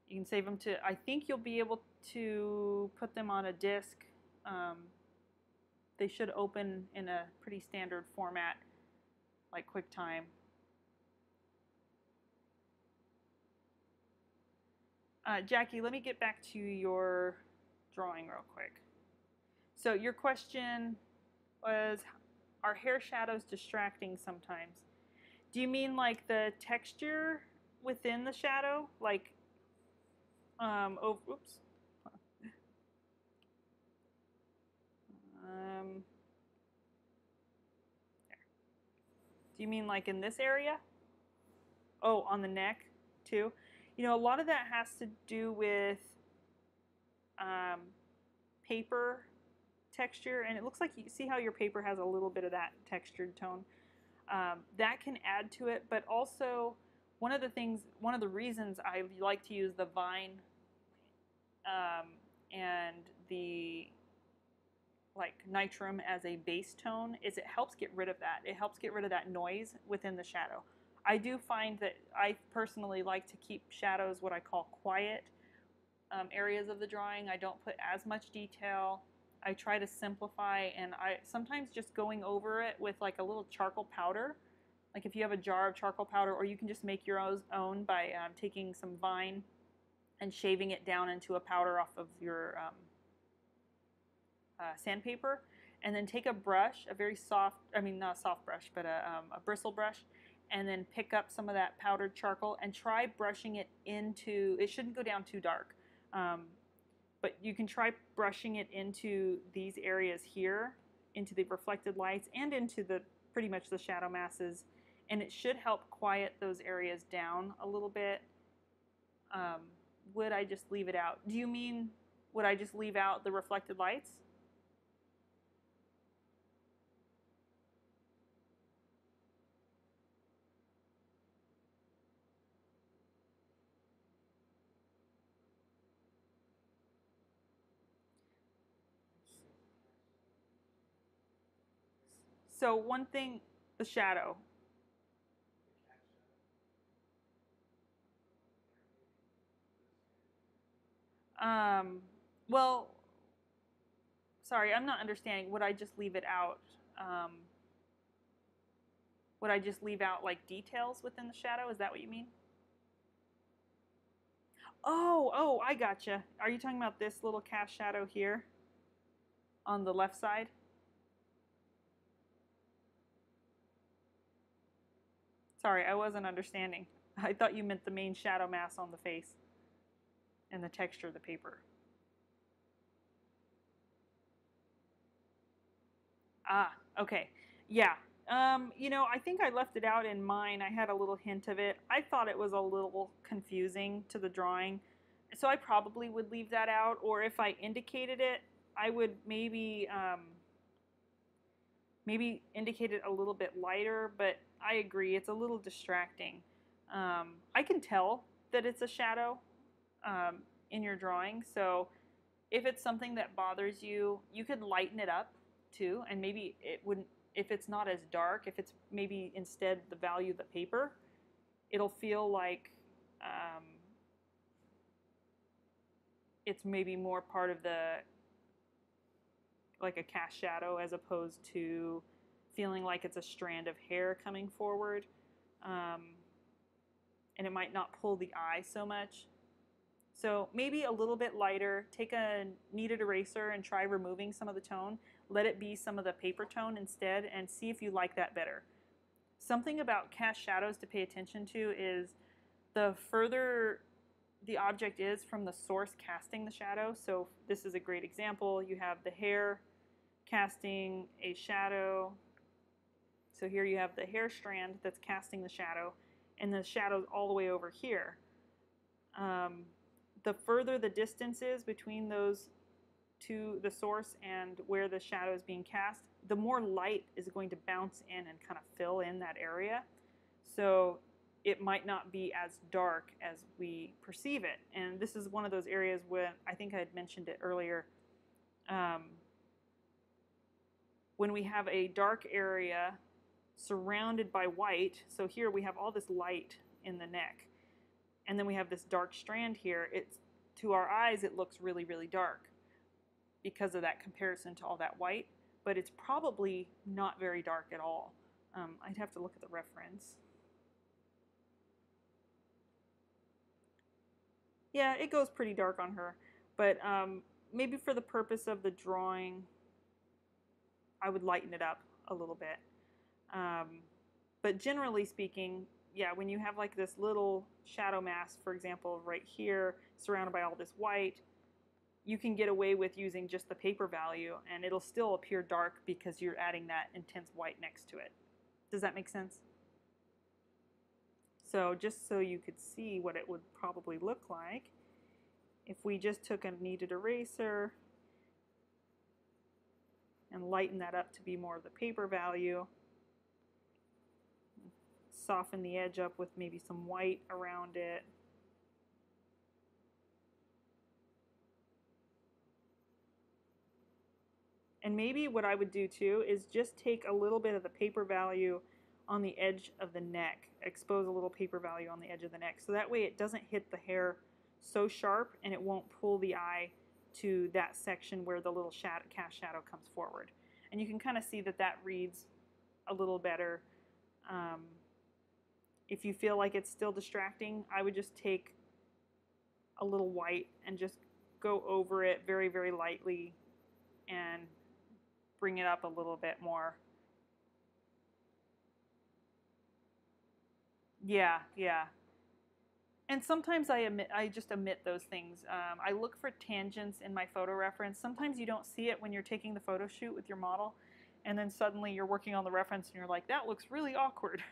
You can save them to, I think you'll be able to put them on a disk. They should open in a pretty standard format, like QuickTime. Jackie, let me get back to your drawing real quick. So your question was, are hair shadows distracting sometimes? Do you mean like the texture within the shadow? Like, oh, oops. There. Do you mean like in this area? Oh, on the neck too? You know, a lot of that has to do with paper texture, and it looks like you see how your paper has a little bit of that textured tone. That can add to it, but also one of the reasons I like to use the vine and the like nitrum as a base tone is it helps get rid of that. It helps get rid of that noise within the shadow. I do find that I personally like to keep shadows what I call quiet areas of the drawing. I don't put as much detail. I try to simplify, and I sometimes just going over it with like a little charcoal powder. Like if you have a jar of charcoal powder, or you can just make your own by taking some vine and shaving it down into a powder off of your sandpaper, and then take a brush, a very soft, I mean not a soft brush, but a bristle brush, and then pick up some of that powdered charcoal and try brushing it into, it shouldn't go down too dark, but you can try brushing it into these areas here, into the reflected lights and into the pretty much the shadow masses, and it should help quiet those areas down a little bit. Would I just leave it out? Do you mean would I just leave out the reflected lights? So one thing, the shadow. Well, sorry, I'm not understanding. Would I just leave it out? Would I just leave out like details within the shadow? Is that what you mean? Oh, I gotcha. Are you talking about this little cast shadow here on the left side? Sorry, I wasn't understanding. I thought you meant the main shadow mass on the face and the texture of the paper. Ah, okay. Yeah. You know, I think I left it out in mine. I had a little hint of it. I thought it was a little confusing to the drawing, so I probably would leave that out. Or if I indicated it, I would maybe indicate it a little bit lighter. But I agree, it's a little distracting. I can tell that it's a shadow in your drawing, so if it's something that bothers you, you could lighten it up too, and maybe it wouldn't, if it's not as dark, if it's maybe instead the value of the paper, it'll feel like it's maybe more part of the, like a cast shadow, as opposed to feeling like it's a strand of hair coming forward, and it might not pull the eye so much. So maybe a little bit lighter. Take a kneaded eraser and try removing some of the tone. Let it be some of the paper tone instead, and see if you like that better. Something about cast shadows to pay attention to is the further the object is from the source casting the shadow. So this is a great example. You have the hair casting a shadow. So here you have the hair strand that's casting the shadow, and the shadow's all the way over here. The further the distance is between those two, the source and where the shadow is being cast, the more light is going to bounce in and kind of fill in that area. So it might not be as dark as we perceive it. And this is one of those areas where I think I had mentioned it earlier. When we have a dark area surrounded by white, so here we have all this light in the neck, and then we have this dark strand here, to our eyes it looks really, really dark because of that comparison to all that white, but it's probably not very dark at all. I'd have to look at the reference. Yeah, it goes pretty dark on her, but maybe for the purpose of the drawing, I would lighten it up a little bit. But generally speaking, yeah, when you have like this little shadow mask, for example, right here, surrounded by all this white, you can get away with using just the paper value, and it'll still appear dark because you're adding that intense white next to it. Does that make sense? So just so you could see what it would probably look like, if we just took a kneaded eraser and lighten that up to be more of the paper value, soften the edge up with maybe some white around it. And maybe what I would do too is just take a little bit of the paper value on the edge of the neck, expose a little paper value on the edge of the neck, so that way it doesn't hit the hair so sharp and it won't pull the eye to that section where the little cast shadow comes forward. And you can kind of see that that reads a little better. If you feel like it's still distracting, I would just take a little white and just go over it very, very lightly and bring it up a little bit more. Yeah, yeah. And sometimes I just omit those things. I look for tangents in my photo reference. Sometimes you don't see it when you're taking the photo shoot with your model, and then suddenly you're working on the reference and you're like, that looks really awkward.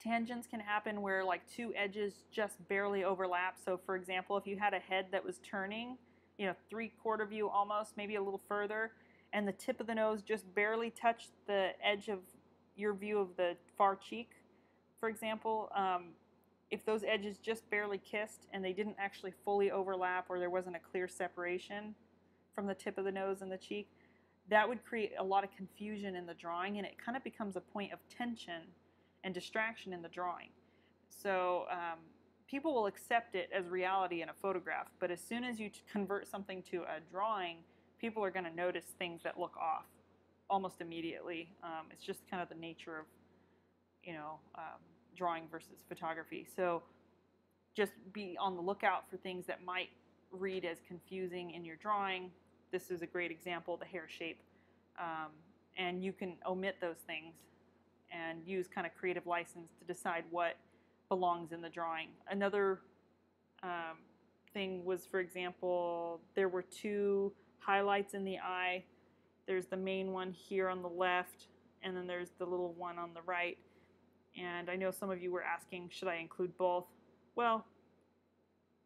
Tangents can happen where like two edges just barely overlap. So for example, if you had a head that was turning, 3/4 view almost, maybe a little further, and the tip of the nose just barely touched the edge of your view of the far cheek, for example, if those edges just barely kissed and they didn't actually fully overlap, or there wasn't a clear separation from the tip of the nose and the cheek, that would create a lot of confusion in the drawing, and it kind of becomes a point of tension and distraction in the drawing. So people will accept it as reality in a photograph, but as soon as you convert something to a drawing, people are going to notice things that look off almost immediately. It's just kind of the nature of, drawing versus photography. So just be on the lookout for things that might read as confusing in your drawing. This is a great example, the hair shape. And you can omit those things and use kind of creative license to decide what belongs in the drawing. Another thing was, for example, there were two highlights in the eye. There's the main one here on the left, and then there's the little one on the right. And I know some of you were asking, should I include both? Well,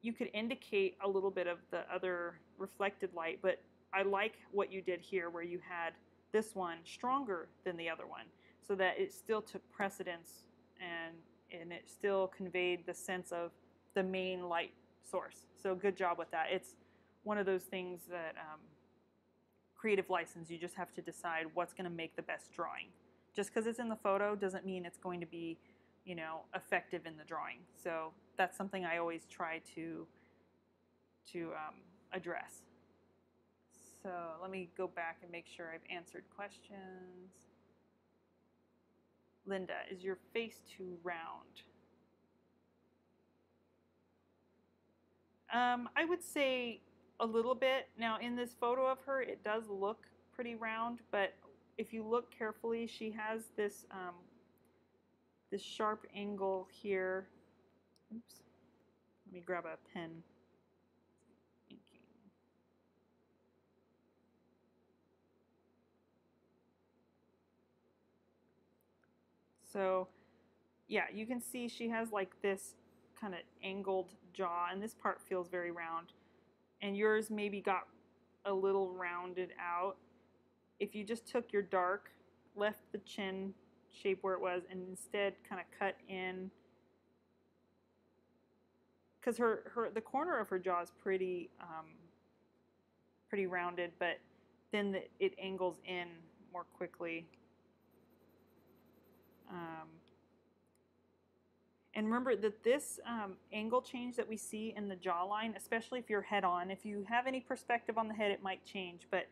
you could indicate a little bit of the other reflected light, but I like what you did here where you had this one stronger than the other one, so that it still took precedence and it still conveyed the sense of the main light source. So good job with that. It's one of those things that creative license, you just have to decide what's going to make the best drawing. Just because it's in the photo doesn't mean it's going to be, effective in the drawing. So that's something I always try to address. So let me go back and make sure I've answered questions. Linda, is your face too round? I would say a little bit. Now in this photo of her, it does look pretty round, but if you look carefully, she has this this sharp angle here. Oops. Let me grab a pen. Inking. So, yeah, you can see she has like this kind of angled jaw, and this part feels very round. And yours maybe got a little rounded out. If you just took your dark, left the chin shape where it was and instead kind of cut in, because the corner of her jaw is pretty pretty rounded, but then it angles in more quickly. And remember that this angle change that we see in the jawline, especially if you're head on, if you have any perspective on the head, it might change, but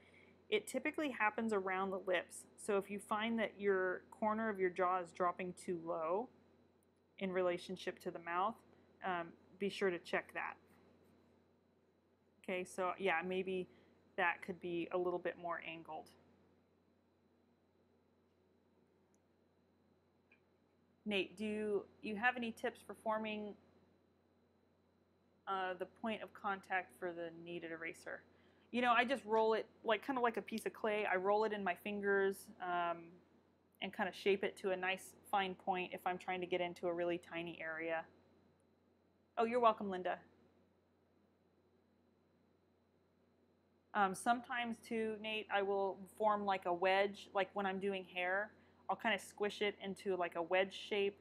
it typically happens around the lips. So if you find that your corner of your jaw is dropping too low in relationship to the mouth, be sure to check that. Okay, so yeah, maybe that could be a little bit more angled. Nate, do you have any tips for forming the point of contact for the kneaded eraser? You know, I just roll it kind of like a piece of clay. I roll it in my fingers and kind of shape it to a nice fine point if I'm trying to get into a really tiny area. Oh, you're welcome, Linda. Sometimes too, Nate, I will form like a wedge, like when I'm doing hair. I'll kind of squish it into like a wedge shape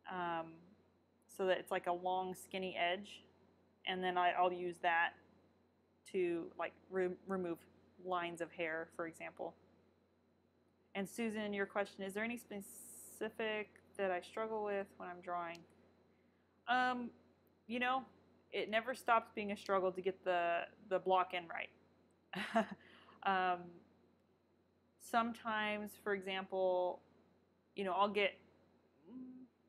so that it's like a long skinny edge, and then I'll use that to like remove lines of hair, for example. And Susan, your question, is there any specific that I struggle with when I'm drawing? You know, it never stops being a struggle to get the block in right. Sometimes, for example, you know, I'll get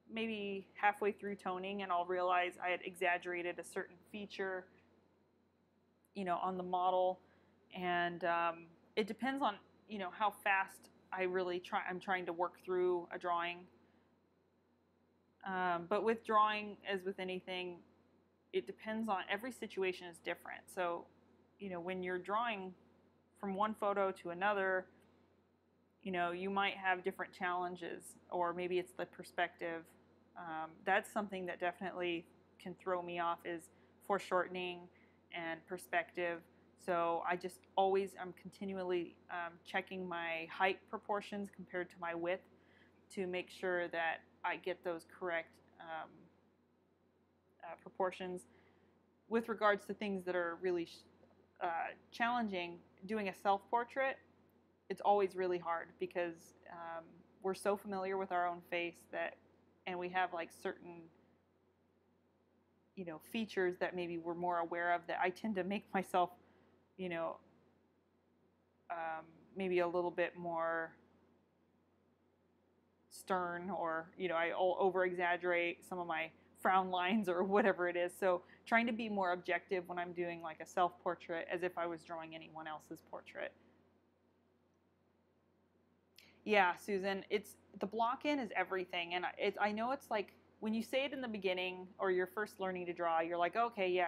maybe halfway through toning and I'll realize I had exaggerated a certain feature, you know, on the model, and it depends on, you know, how fast I'm trying to work through a drawing. But with drawing, as with anything, it depends on, every situation is different. So, you know, when you're drawing from one photo to another, you know, you might have different challenges, or maybe it's the perspective. That's something that definitely can throw me off, is foreshortening and perspective. So I just I'm continually checking my height proportions compared to my width to make sure that I get those correct proportions. With regards to things that are really challenging, doing a self-portrait, it's always really hard because we're so familiar with our own face and we have like certain, you know, features that maybe we're more aware of, that I tend to make myself, you know, maybe a little bit more stern, or, you know, I'll over exaggerate some of my frown lines or whatever it is. So trying to be more objective when I'm doing like a self-portrait, as if I was drawing anyone else's portrait. Yeah, Susan, the block-in is everything, and I know it's like when you say it in the beginning or you're first learning to draw, you're like, okay, yeah,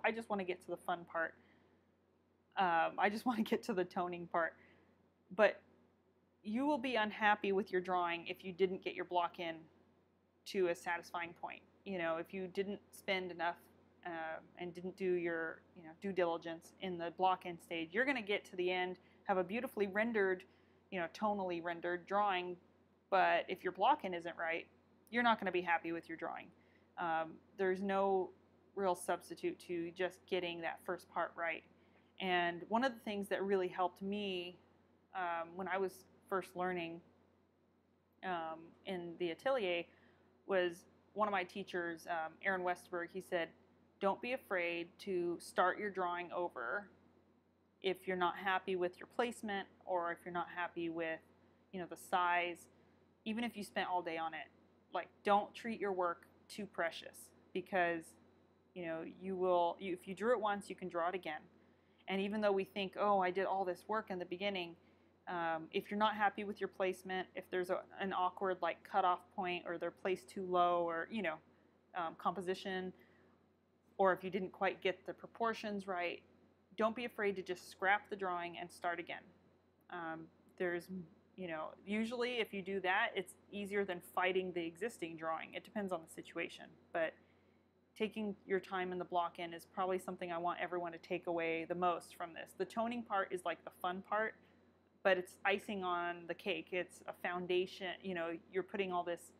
I just want to get to the fun part. I just want to get to the toning part. But you will be unhappy with your drawing if you didn't get your block-in to a satisfying point. You know, if you didn't spend enough and didn't do your, you know, due diligence in the block-in stage, you're going to get to the end, have a beautifully rendered, you know, tonally rendered drawing, but if your block-in isn't right, you're not going to be happy with your drawing. There's no real substitute to just getting that first part right. And one of the things that really helped me when I was first learning in the atelier was one of my teachers, Aaron Westberg. He said, don't be afraid to start your drawing over if you're not happy with your placement, or if you're not happy with, you know, the size, even if you spent all day on it. Like, don't treat your work too precious, because, you know, if you drew it once, you can draw it again. And even though we think, oh, I did all this work in the beginning, if you're not happy with your placement, if there's an awkward like cutoff point, or they're placed too low, or, you know, composition, or if you didn't quite get the proportions right, don't be afraid to just scrap the drawing and start again. There's, you know, usually if you do that, it's easier than fighting the existing drawing. It depends on the situation, but taking your time in the block-in is probably something I want everyone to take away the most from this. The toning part is like the fun part, but it's icing on the cake. It's a foundation. You know, you're putting all this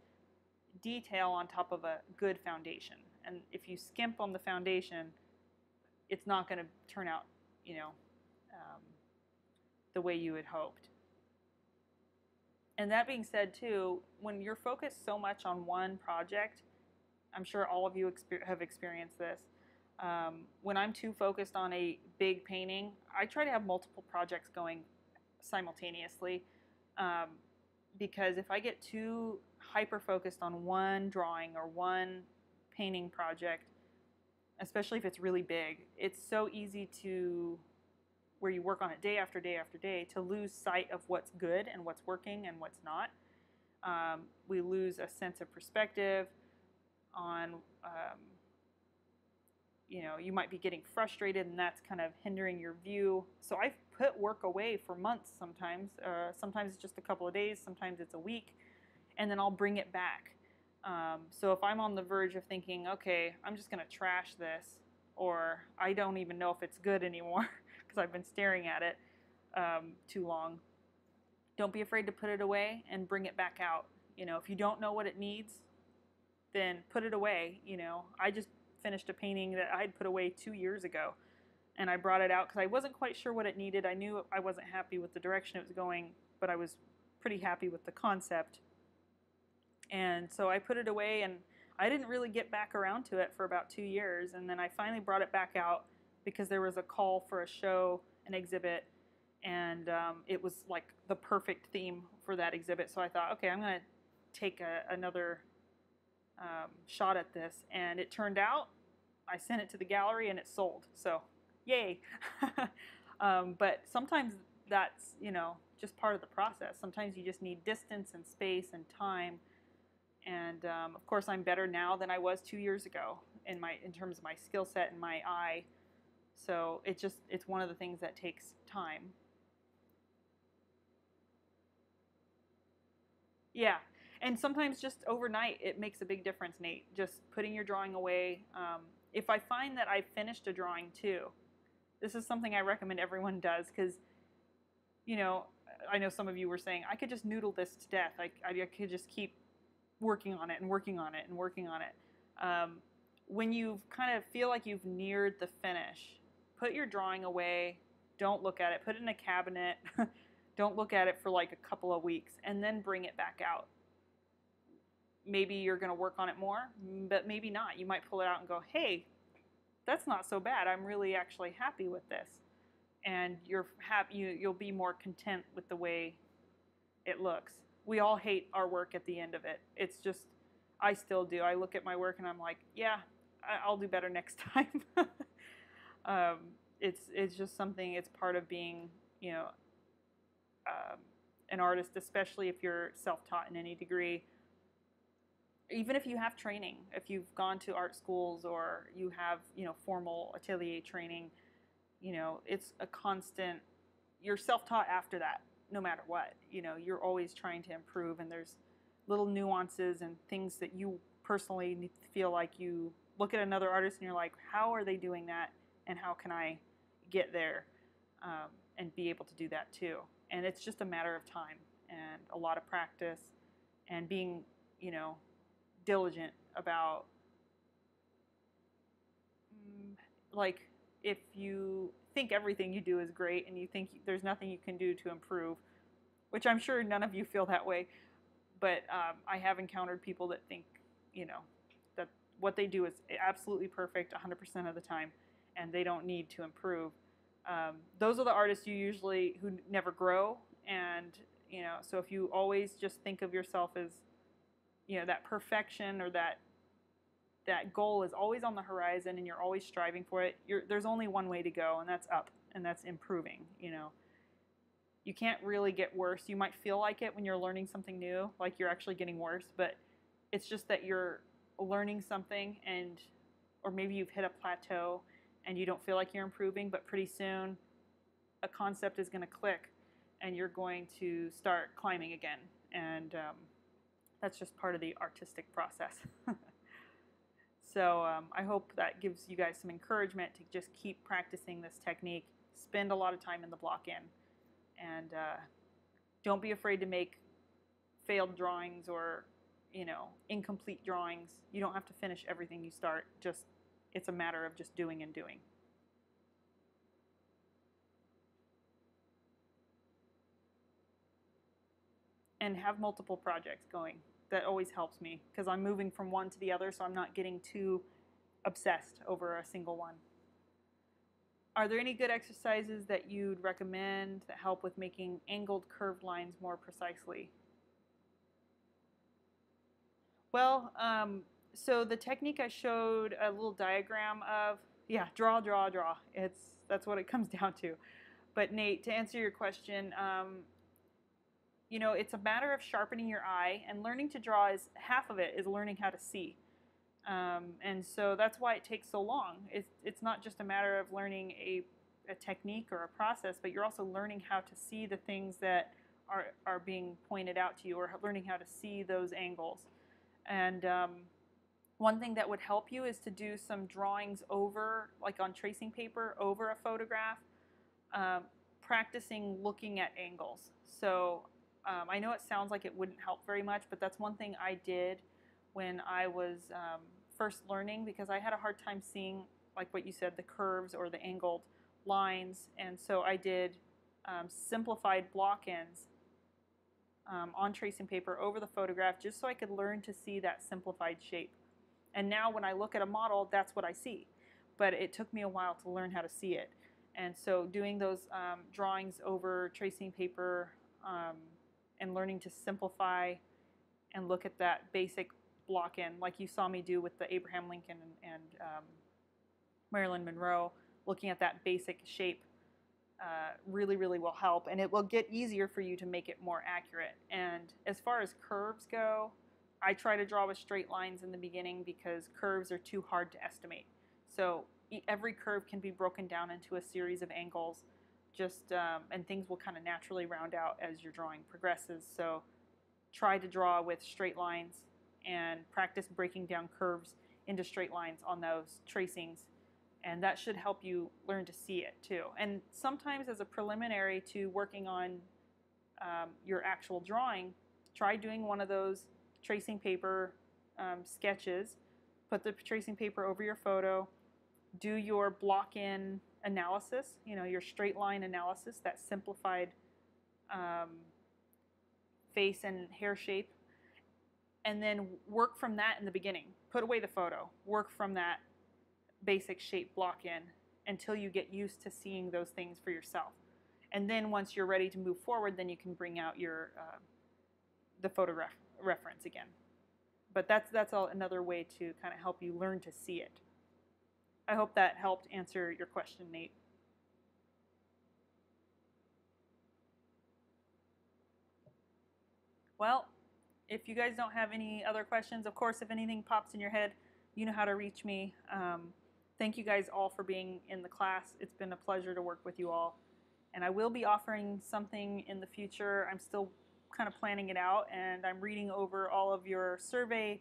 detail on top of a good foundation. And if you skimp on the foundation, it's not going to turn out, you know, the way you had hoped. And that being said, too, when you're focused so much on one project, I'm sure all of you have experienced this. When I'm too focused on a big painting, I try to have multiple projects going simultaneously, because if I get too hyper-focused on one drawing or one painting project, especially if it's really big, it's so easy to, where you work on it day after day after day, to lose sight of what's good and what's working and what's not. We lose a sense of perspective on, you know, you might be getting frustrated and that's kind of hindering your view. So I've put work away for months sometimes. Sometimes it's just a couple of days, sometimes it's a week, and then I'll bring it back. So if I'm on the verge of thinking, okay, I'm just going to trash this, or I don't even know if it's good anymore because I've been staring at it too long, don't be afraid to put it away and bring it back out. You know, if you don't know what it needs, then put it away. You know, I just finished a painting that I had put away 2 years ago, and I brought it out because I wasn't quite sure what it needed. I knew I wasn't happy with the direction it was going, but I was pretty happy with the concept. And so I put it away, and I didn't really get back around to it for about 2 years. And then I finally brought it back out because there was a call for a show, an exhibit, and it was like the perfect theme for that exhibit. So I thought, okay, I'm going to take another shot at this. And it turned out, I sent it to the gallery and it sold. So yay. But sometimes that's, you know, just part of the process. Sometimes you just need distance and space and time. And of course, I'm better now than I was 2 years ago in terms of my skill set and my eye. So it's one of the things that takes time. Yeah, and sometimes just overnight it makes a big difference, Nate. Just putting your drawing away. If I find that I've finished a drawing too, this is something I recommend everyone does, because, you know, I know some of you were saying, I could just noodle this to death. I could just keep working on it and working on it and working on it. When you kind of feel like you've neared the finish, put your drawing away. Don't look at it. Put it in a cabinet. Don't look at it for like a couple of weeks, and then bring it back out. Maybe you're going to work on it more, but maybe not. You might pull it out and go, hey, that's not so bad. I'm really actually happy with this. And you'll be more content with the way it looks. We all hate our work at the end of it. It's just, I still do. I look at my work and I'm like, yeah, I'll do better next time. It's just something, it's part of being, you know, an artist, especially if you're self-taught in any degree. Even if you have training, if you've gone to art schools or you have, you know, formal atelier training, you know, it's a constant, you're self-taught after that, no matter what. You know, you're always trying to improve, and there's little nuances and things that you personally feel like you look at another artist and you're like, how are they doing that, and how can I get there and be able to do that too. And it's just a matter of time and a lot of practice and being, you know, diligent about, like, if you think everything you do is great and you think there's nothing you can do to improve, which I'm sure none of you feel that way, but I have encountered people that think, you know, that what they do is absolutely perfect 100% of the time and they don't need to improve. Those are the artists who never grow. And, you know, so if you always just think of yourself as, you know, that perfection or that goal is always on the horizon and you're always striving for it, there's only one way to go, and that's up, and that's improving. You know, you can't really get worse. You might feel like it when you're learning something new, like you're actually getting worse, but it's just that you're learning something, or maybe you've hit a plateau and you don't feel like you're improving, but pretty soon a concept is going to click and you're going to start climbing again. And that's just part of the artistic process. So I hope that gives you guys some encouragement to just keep practicing this technique. Spend a lot of time in the block-in. And don't be afraid to make failed drawings or, you know, incomplete drawings. You don't have to finish everything you start. Just, it's a matter of just doing and doing. And have multiple projects going. That always helps me because I'm moving from one to the other, so I'm not getting too obsessed over a single one. Are there any good exercises that you'd recommend that help with making angled curved lines more precisely? Well, so the technique I showed a little diagram of, yeah, draw, draw, draw. That's what it comes down to. But Nate, to answer your question, you know, it's a matter of sharpening your eye, and learning to draw is half of it is learning how to see. And so that's why it takes so long. It's not just a matter of learning a technique or a process, but you're also learning how to see the things that are being pointed out to you, or learning how to see those angles. And one thing that would help you is to do some drawings over, like on tracing paper, over a photograph, practicing looking at angles. So I know it sounds like it wouldn't help very much, but that's one thing I did when I was first learning, because I had a hard time seeing, like what you said, the curves or the angled lines. And so I did simplified block ends on tracing paper over the photograph, just so I could learn to see that simplified shape. And now when I look at a model, that's what I see. But it took me a while to learn how to see it. And so doing those drawings over tracing paper and learning to simplify and look at that basic block end, like you saw me do with the Abraham Lincoln and Marilyn Monroe, looking at that basic shape really, really will help. And it will get easier for you to make it more accurate. And as far as curves go, I try to draw with straight lines in the beginning because curves are too hard to estimate. So every curve can be broken down into a series of angles, and things will kind of naturally round out as your drawing progresses. So try to draw with straight lines and practice breaking down curves into straight lines on those tracings. And that should help you learn to see it too. And sometimes as a preliminary to working on your actual drawing, try doing one of those tracing paper sketches. Put the tracing paper over your photo. Do your block-in analysis, you know, your straight line analysis, that simplified face and hair shape. And then work from that in the beginning. Put away the photo. Work from that basic shape block-in until you get used to seeing those things for yourself. And then once you're ready to move forward, then you can bring out your the photograph reference again. But that's another way to kind of help you learn to see it. I hope that helped answer your question, Nate. Well, if you guys don't have any other questions, of course, if anything pops in your head, you know how to reach me. Thank you guys all for being in the class. It's been a pleasure to work with you all. And I will be offering something in the future. I'm still kind of planning it out, and I'm reading over all of your survey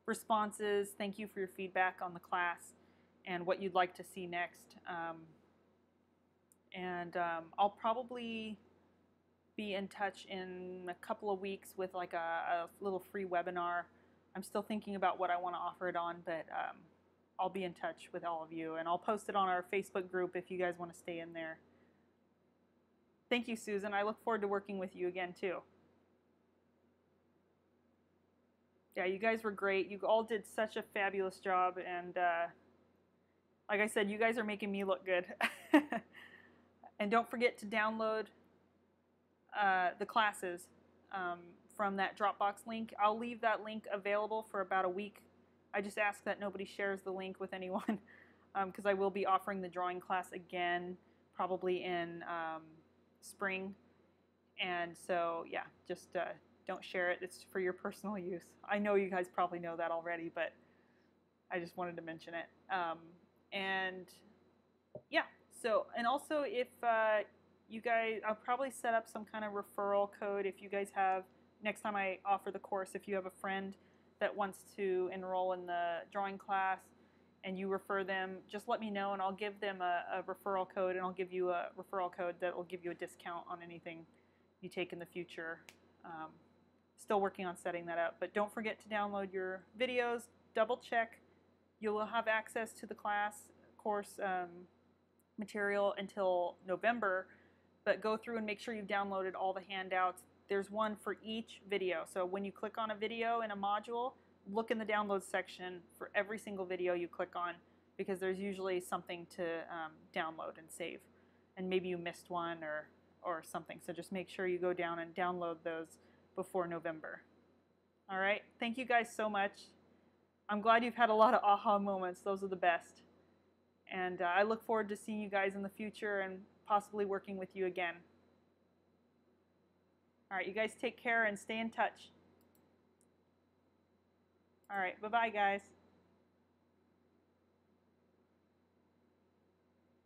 responses. Thank you for your feedback on the class and what you'd like to see next. I'll probably be in touch in a couple of weeks with like a little free webinar. I'm still thinking about what I want to offer it on, but I'll be in touch with all of you, and I'll post it on our Facebook group if you guys want to stay in there. Thank you, Susan. I look forward to working with you again, too. Yeah, you guys were great. You all did such a fabulous job, and like I said, you guys are making me look good. And don't forget to download the classes from that Dropbox link. I'll leave that link available for about a week. I just ask that nobody shares the link with anyone because I will be offering the drawing class again probably in spring. And so, yeah, just don't share it. It's for your personal use. I know you guys probably know that already, but I just wanted to mention it. And yeah, so, and also if you guys, I'll probably set up some kind of referral code if you guys have, next time I offer the course, if you have a friend that wants to enroll in the drawing class, and you refer them, just let me know and I'll give them a referral code, and I'll give you a referral code that will give you a discount on anything you take in the future. Still working on setting that up, but don't forget to download your videos. Double check. You will have access to the course material until November, but go through and make sure you've downloaded all the handouts. There's one for each video. So when you click on a video in a module, look in the download section for every single video you click on, because there's usually something to download and save. And maybe you missed one or something. So just make sure you go down and download those before November. All right, thank you guys so much. I'm glad you've had a lot of aha moments. Those are the best. And I look forward to seeing you guys in the future and possibly working with you again. All right, you guys take care and stay in touch. All right, bye-bye, guys.